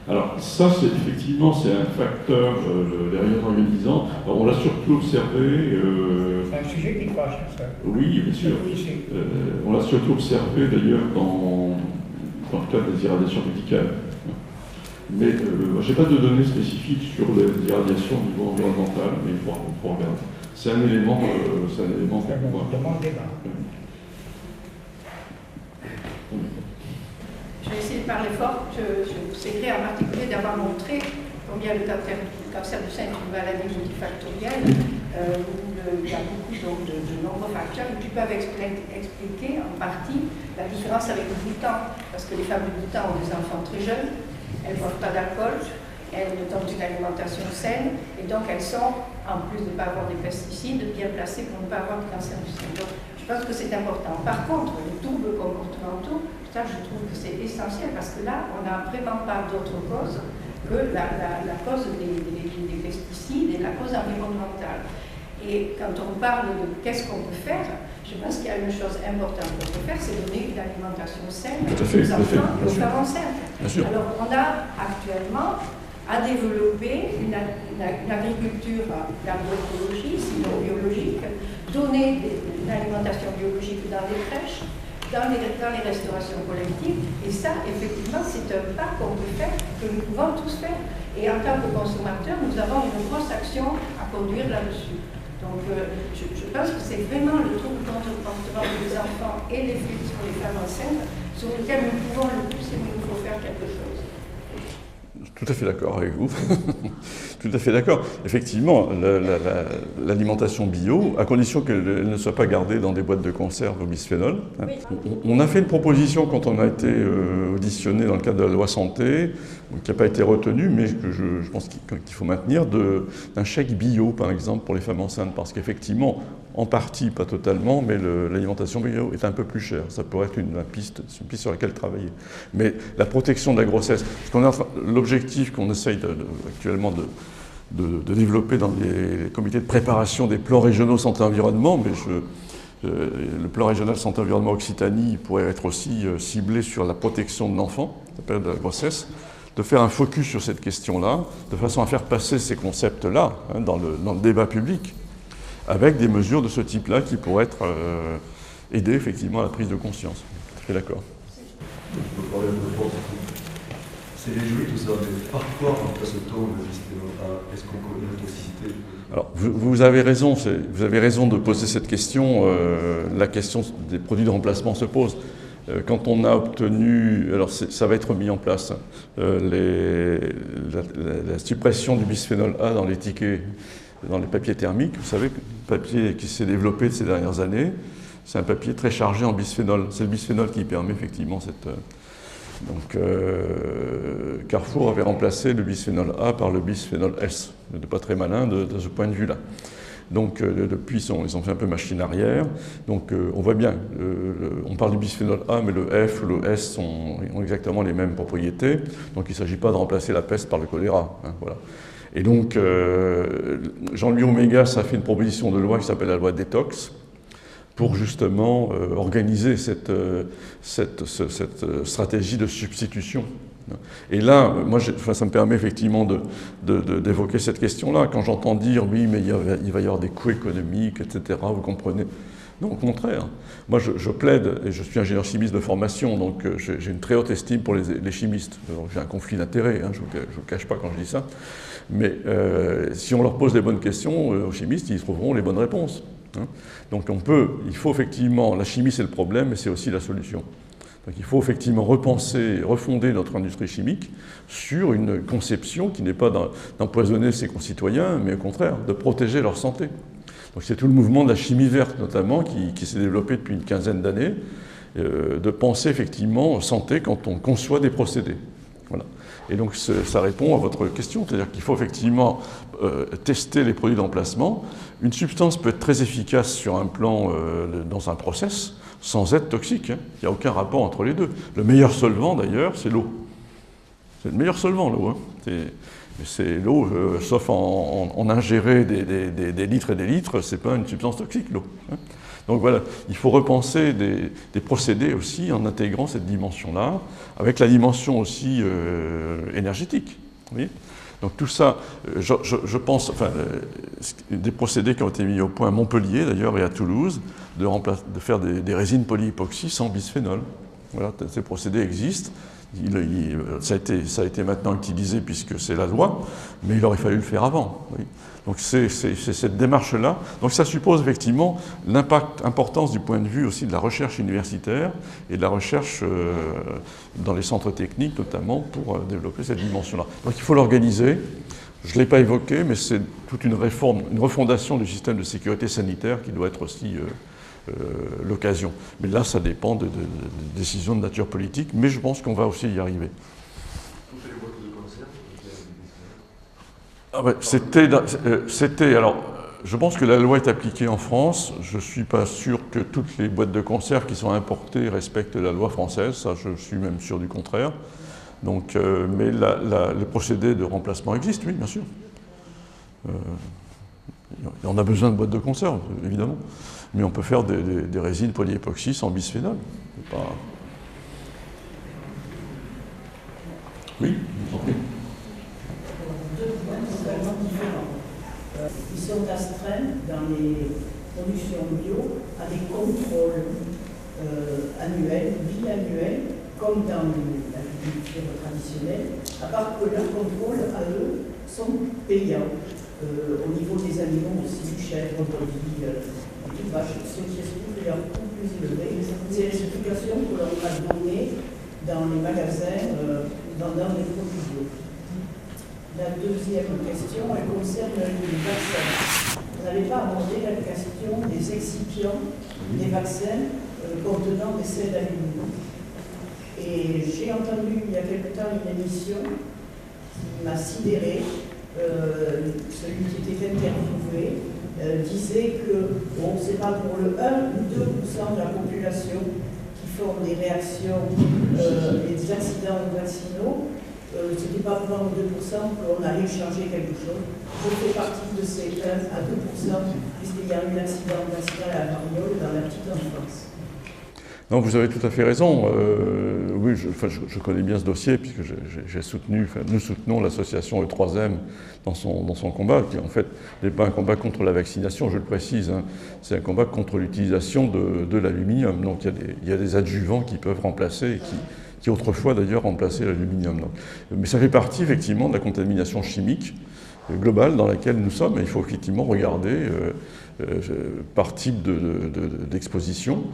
Alors ça, c'est un facteur derrière organisant. Alors, on l'a surtout observé... c'est un sujet qui fâche, ça. Oui, bien sûr. On l'a surtout observé d'ailleurs dans le cadre des irradiations médicales. Mais je n'ai pas de données spécifiques sur les irradiations au niveau environnemental, mais il faut regarder. C'est un élément demande débat. Je vais essayer de parler fort. Je vous ai créé en particulier d'avoir montré combien le cancer du sein est une maladie multifactorielle, où il y a beaucoup de nombreux facteurs qui peuvent expliquer en partie la différence avec le bouton. Parce que les femmes du bouton ont des enfants très jeunes, elles ne boivent pas d'alcool, elles ont une alimentation saine, et donc elles sont, en plus de ne pas avoir des pesticides, bien placées pour ne pas avoir de cancer du sein. Donc, je pense que c'est important. Par contre, les troubles comportementaux, ça, je trouve que c'est essentiel parce que là, on n'a vraiment pas d'autre cause que la cause des pesticides et la cause environnementale. Et quand on parle de qu'est-ce qu'on peut faire, je pense qu'il y a une chose importante qu'on peut faire, c'est donner une alimentation saine aux enfants et aux femmes enceintes. Alors, on a actuellement à développer une agriculture d'agroécologie, sinon biologique, donner une alimentation biologique dans les crèches, dans les restaurations collectives, et ça, effectivement, c'est un pas qu'on peut faire, que nous pouvons tous faire. Et en tant que consommateurs, nous avons une grosse action à conduire là-dessus. Donc, je pense que c'est vraiment le trouble comportement des enfants et les femmes enceintes sur lequel nous pouvons le pousser, mais il faut faire quelque chose. Tout à fait d'accord avec vous. Tout à fait d'accord. Effectivement, l'alimentation bio, à condition qu'elle ne soit pas gardée dans des boîtes de conserve au bisphénol. Hein. On a fait une proposition quand on a été auditionné dans le cadre de la loi santé, qui n'a pas été retenue, mais que je pense qu'il faut maintenir, d'un chèque bio, par exemple, pour les femmes enceintes, parce qu'effectivement, en partie, pas totalement, mais l'alimentation bio est un peu plus chère. Ça pourrait être une piste sur laquelle travailler. Mais la protection de la grossesse, l'objectif qu'on essaye actuellement de développer dans les comités de préparation des plans régionaux santé-environnement, mais le plan régional santé-environnement Occitanie pourrait être aussi ciblé sur la protection de l'enfant, la période de la grossesse. de faire un focus sur cette question-là, de façon à faire passer ces concepts-là dans le débat public, avec des mesures de ce type-là qui pourraient aider effectivement à la prise de conscience. Tout à fait d'accord. Le problème de fond, c'est les jouets, tout ça, mais parfois en acétone, le bisphénol A, est-ce qu'on connaît la toxicité? Alors, vous avez raison de poser cette question. La question des produits de remplacement se pose. Quand on a obtenu, alors ça va être mis en place, la suppression du bisphénol A dans les tickets, dans les papiers thermiques. Vous savez, le papier qui s'est développé ces dernières années, c'est un papier très chargé en bisphénol. C'est le bisphénol qui permet effectivement cette... Donc, Carrefour avait remplacé le bisphénol A par le bisphénol S. Il n'était pas très malin de ce point de vue-là. Donc, depuis, ils ont fait un peu machine arrière. Donc, on voit bien, on parle du bisphénol A, mais le F ou le S ont exactement les mêmes propriétés. Donc, il ne s'agit pas de remplacer la peste par le choléra. Voilà. Et donc, Jean-Louis Omégas a fait une proposition de loi qui s'appelle la loi détox, pour justement organiser cette stratégie de substitution. Et là, moi, ça me permet effectivement d'évoquer cette question-là. Quand j'entends dire, oui, mais il va y avoir des coûts économiques, etc., vous comprenez? Non, au contraire. Moi, je plaide, et je suis ingénieur chimiste de formation, donc j'ai une très haute estime pour les chimistes. J'ai un conflit d'intérêts, je ne vous cache pas quand je dis ça. Mais si on leur pose les bonnes questions aux chimistes, ils trouveront les bonnes réponses. Donc il faut effectivement, la chimie c'est le problème, mais c'est aussi la solution. Donc il faut effectivement repenser, refonder notre industrie chimique sur une conception qui n'est pas d'empoisonner ses concitoyens, mais au contraire, de protéger leur santé. Donc c'est tout le mouvement de la chimie verte notamment qui s'est développé depuis une quinzaine d'années, de penser effectivement santé quand on conçoit des procédés. Voilà. Et donc ça répond à votre question, c'est-à-dire qu'il faut effectivement tester les produits d'emplacement. Une substance peut être très efficace sur un plan, dans un process, sans être toxique. Il n'y a aucun rapport entre les deux. Le meilleur solvant d'ailleurs, c'est l'eau. C'est le meilleur solvant, l'eau. C'est l'eau, sauf en ingérer des litres et des litres, c'est pas une substance toxique, l'eau. Donc voilà, il faut repenser des procédés aussi en intégrant cette dimension-là, avec la dimension aussi énergétique. Vous voyez ? Donc tout ça, je pense, enfin, des procédés qui ont été mis au point à Montpellier d'ailleurs et à Toulouse, de faire des résines polyépoxy sans bisphénol. Voilà, ces procédés existent. Ça a été maintenant utilisé puisque c'est la loi, mais il aurait fallu le faire avant. Oui. Donc c'est cette démarche-là. Donc ça suppose effectivement l'importance du point de vue aussi de la recherche universitaire et de la recherche dans les centres techniques notamment pour développer cette dimension-là. Donc il faut l'organiser. Je ne l'ai pas évoqué, mais c'est toute une réforme, une refondation du système de sécurité sanitaire qui doit être aussi l'occasion. Mais là, ça dépend de décisions de nature politique, mais je pense qu'on va aussi y arriver. Alors, je pense que la loi est appliquée en France. Je ne suis pas sûr que toutes les boîtes de conserve qui sont importées respectent la loi française. Ça, je suis même sûr du contraire. Donc, mais le procédé de remplacement existe, oui, bien sûr. On a besoin de boîtes de conserve, évidemment. Mais on peut faire des résines polyépoxy sans bisphénol. Oui, je vous en prie. Deux points totalement différents. Ils sont astreints dans les productions bio à des contrôles annuels, biannuels, comme dans l'agriculture traditionnelle, à part que leurs contrôles à eux sont payants. Au niveau des animaux aussi, chèvres, brebis, et vaches, ce qui explique leur coût plus élevé. C'est l'explication que l'on va donner dans les magasins vendant des produits bio. La deuxième question, elle concerne les vaccins. Vous n'avez pas abordé la question des excipients des vaccins contenant des sels d'aluminium. Et j'ai entendu il y a quelque temps une émission qui m'a sidérée. Celui qui était interviewé disait que bon, c'est pas pour le 1 ou 2% de la population qui font des réactions et des accidents vaccinaux. C'était pas pour 1 ou 2% qu'on allait changer quelque chose. Je fais partie de ces 1 à 2%, puisqu'il y a eu un accident vaccinal à la variole dans la petite enfance. Non, vous avez tout à fait raison. Oui, je connais bien ce dossier puisque nous soutenons l'association E3M dans son combat, qui en fait n'est pas un combat contre la vaccination, je le précise, hein. C'est un combat contre l'utilisation de l'aluminium. Donc il y a des adjuvants qui peuvent remplacer, et qui autrefois d'ailleurs remplaçaient l'aluminium. Mais ça fait partie effectivement de la contamination chimique globale dans laquelle nous sommes, et il faut effectivement regarder par type d'exposition.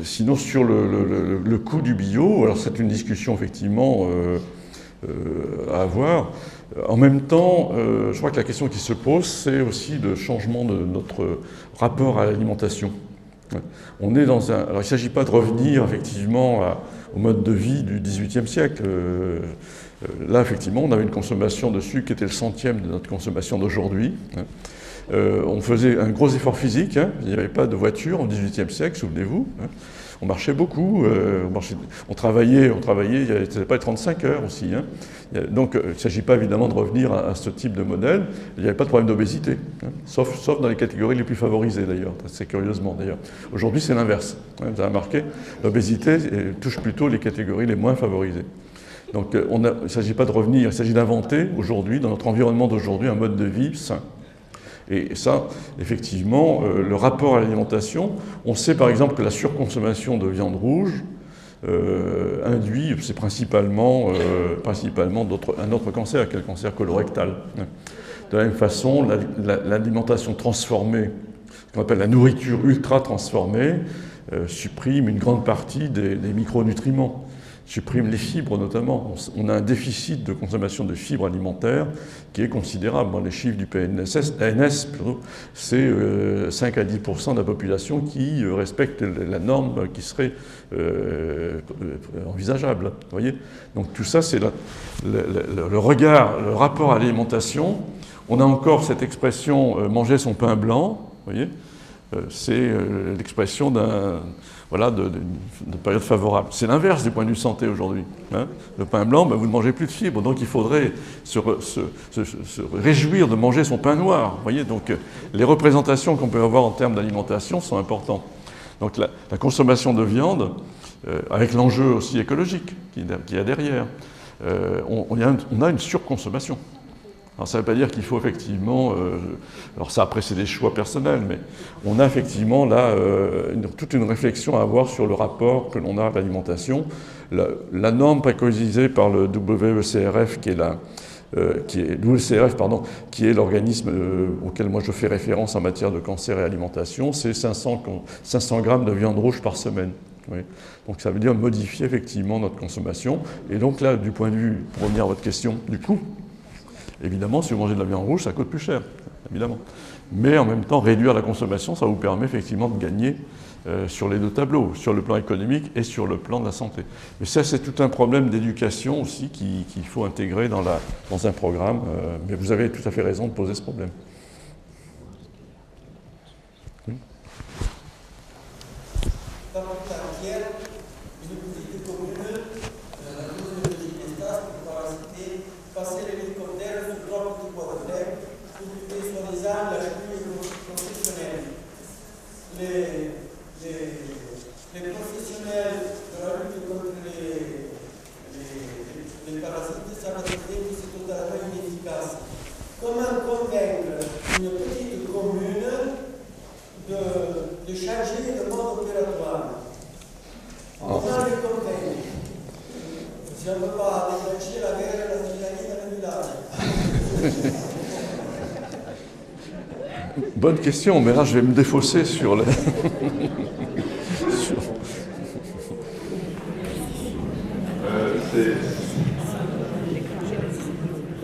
Sinon, sur le coût du bio, alors c'est une discussion effectivement à avoir. En même temps, je crois que la question qui se pose, c'est aussi le changement de notre rapport à l'alimentation. On est dans un... Alors il ne s'agit pas de revenir effectivement au mode de vie du XVIIIe siècle. Là, effectivement, on avait une consommation de sucre qui était le centième de notre consommation d'aujourd'hui. On faisait un gros effort physique, hein. Il n'y avait pas de voiture au XVIIIe siècle, souvenez-vous. Hein. On marchait beaucoup, on travaillait, il n'y avait pas les 35 heures aussi. Hein. Donc il ne s'agit pas évidemment de revenir à ce type de modèle. Il n'y avait pas de problème d'obésité, hein. Sauf dans les catégories les plus favorisées d'ailleurs, c'est curieusement d'ailleurs. Aujourd'hui c'est l'inverse, hein. Vous avez remarqué, l'obésité touche plutôt les catégories les moins favorisées. Donc il ne s'agit pas de revenir, il s'agit d'inventer aujourd'hui, dans notre environnement d'aujourd'hui, un mode de vie sain. Et ça, effectivement, le rapport à l'alimentation, on sait par exemple que la surconsommation de viande rouge induit, c'est principalement un autre cancer, qui est le cancer colorectal. De la même façon, l'alimentation transformée, ce qu'on appelle la nourriture ultra transformée, supprime une grande partie des micronutriments. Supprime les fibres notamment. On a un déficit de consommation de fibres alimentaires qui est considérable. Les chiffres du ANS, c'est 5 à 10% de la population qui respecte la norme qui serait envisageable. Vous voyez ? Donc tout ça, c'est le rapport à l'alimentation. On a encore cette expression manger son pain blanc. Vous voyez ? C'est l'expression de période favorable. C'est l'inverse du point de vue santé aujourd'hui. Hein. Le pain blanc, vous ne mangez plus de fibres, donc il faudrait se réjouir de manger son pain noir. Vous voyez, donc les représentations qu'on peut avoir en termes d'alimentation sont importantes. Donc la consommation de viande, avec l'enjeu aussi écologique qu'il y a derrière, on a une surconsommation. Alors ça ne veut pas dire qu'il faut effectivement, alors ça après c'est des choix personnels, mais on a effectivement là toute une réflexion à avoir sur le rapport que l'on a à l'alimentation. La norme préconisée par le WCRF, qui est l'organisme auquel moi je fais référence en matière de cancer et alimentation, c'est 500 grammes de viande rouge par semaine. Oui. Donc ça veut dire modifier effectivement notre consommation. Et donc là, du point de vue, pour revenir à votre question, du coût, évidemment, si vous mangez de la viande rouge, ça coûte plus cher, évidemment. Mais en même temps, réduire la consommation, ça vous permet effectivement de gagner sur les deux tableaux, sur le plan économique et sur le plan de la santé. Mais ça, c'est tout un problème d'éducation aussi qu'il faut intégrer dans un programme. Mais vous avez tout à fait raison de poser ce problème. Oui. Les professionnels de la lutte contre les parasites savent que c'est totalement inefficace. Comment convaincre une petite commune de changer le mode opératoire? Comment les convaincre? Si on ne peut pas déclencher la guerre et la tyrannie dans le village. Bonne question, mais là je vais me défausser sur les...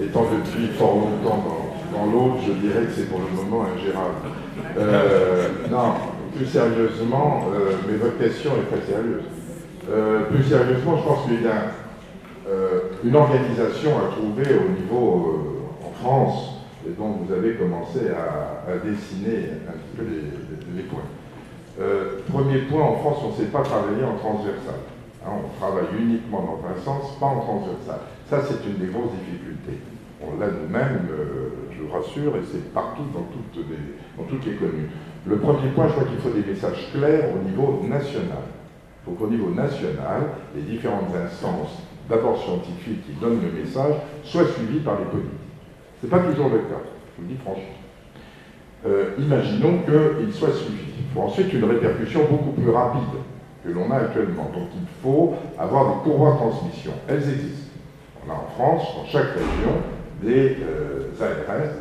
Étant depuis fort longtemps dans l'autre, je dirais que c'est pour le moment ingérable. Non, plus sérieusement, mais votre question est très sérieuse. Plus sérieusement, je pense qu'il y a une organisation à trouver au niveau en France, et donc vous avez commencé à dessiner un petit peu les points. Premier point, en France, on ne sait pas travailler en transversal. Hein, on travaille uniquement dans un sens, pas en transversal. Ça, c'est une des grosses difficultés. On l'a nous-mêmes, je vous rassure, et c'est partout dans toutes les communes. Le premier point, je crois qu'il faut des messages clairs au niveau national. Il faut qu'au niveau national, les différentes instances, d'abord scientifiques, qui donnent le message, soient suivies par les politiques. Ce n'est pas toujours le cas, je vous le dis franchement. Imaginons qu'il soit suivi. Il faut ensuite une répercussion beaucoup plus rapide que l'on a actuellement. Donc il faut avoir des courroies de transmission. Elles existent. On a en France, dans chaque région, des ARS,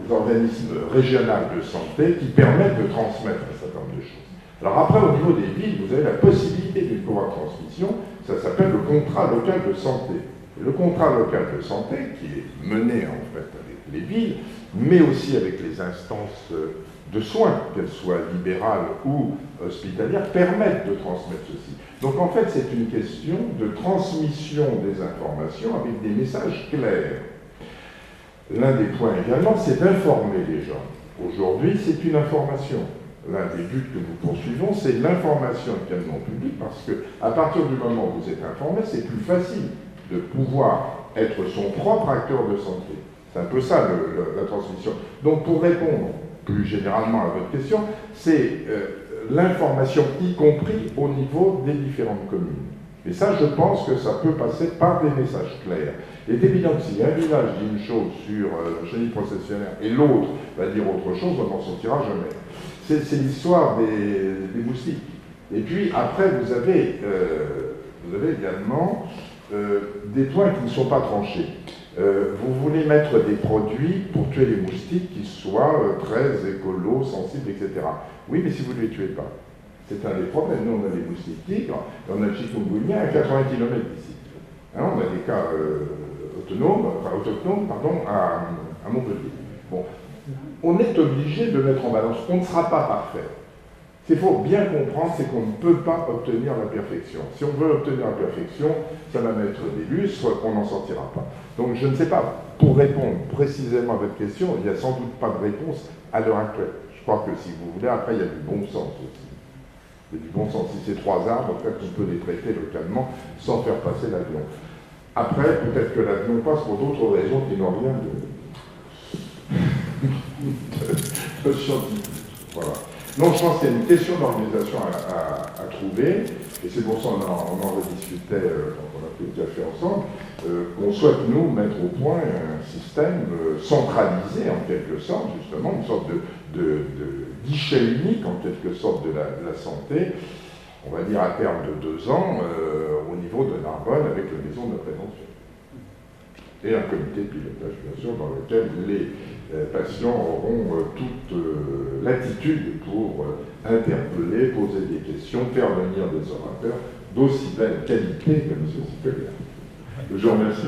des organismes régionaux de santé qui permettent de transmettre un certain nombre de choses. Alors après, au niveau des villes, vous avez la possibilité d'une courroie de transmission, ça s'appelle le contrat local de santé. Et le contrat local de santé, qui est mené en fait avec les villes, mais aussi avec les instances de soins, qu'elles soient libérales ou hospitalières, permettent de transmettre ceci. Donc en fait, c'est une question de transmission des informations avec des messages clairs. L'un des points également, c'est d'informer les gens. Aujourd'hui, c'est une information. L'un des buts que nous poursuivons, c'est l'information également publique, parce qu'à partir du moment où vous êtes informé, c'est plus facile de pouvoir être son propre acteur de santé. C'est un peu ça la transmission. Donc pour répondre plus généralement à votre question, c'est l'information y compris au niveau des différentes communes. Et ça, je pense que ça peut passer par des messages clairs. Il est évident que si un village dit une chose sur la chenille processionnaire et l'autre va dire autre chose, on n'en sortira jamais. C'est l'histoire des moustiques. Et puis après, vous avez également des points qui ne sont pas tranchés. Vous voulez mettre des produits pour tuer les moustiques qui soient très écolos, sensibles, etc. Oui, mais si vous ne les tuez pas, c'est un des problèmes. Nous, on a les moustiques tigres, et on a le chikungunya à 80 km d'ici. Hein, on a des cas autochtones à Montpellier. Bon. On est obligé de mettre en balance. On ne sera pas parfait. Ce qu'il faut bien comprendre, c'est qu'on ne peut pas obtenir la perfection. Si on veut obtenir la perfection, ça va mettre des lustres, on n'en sortira pas. Donc je ne sais pas, pour répondre précisément à votre question, il n'y a sans doute pas de réponse à l'heure actuelle. Je crois que si vous voulez, après il y a du bon sens aussi. Il y a du bon sens. Si c'est 3 arbres, peut-être qu'on peut les traiter localement sans faire passer l'avion. Après, peut-être que l'avion passe pour d'autres raisons qui n'ont rien de scientifique. Voilà. Donc je pense qu'il y a une question d'organisation à trouver, et c'est pour ça qu'on en rediscutait quand on a pris le café ensemble, qu'on souhaite nous mettre au point un système centralisé en quelque sorte, justement, une sorte de guichet unique en quelque sorte de la santé, on va dire à terme de 2 ans, au niveau de Narbonne avec la maison de prévention. Et un comité de pilotage, bien sûr, dans lequel les patients auront toute l'attitude pour interpeller, poser des questions, faire venir des orateurs d'aussi belle qualité que M. Sipelière. Je vous remercie.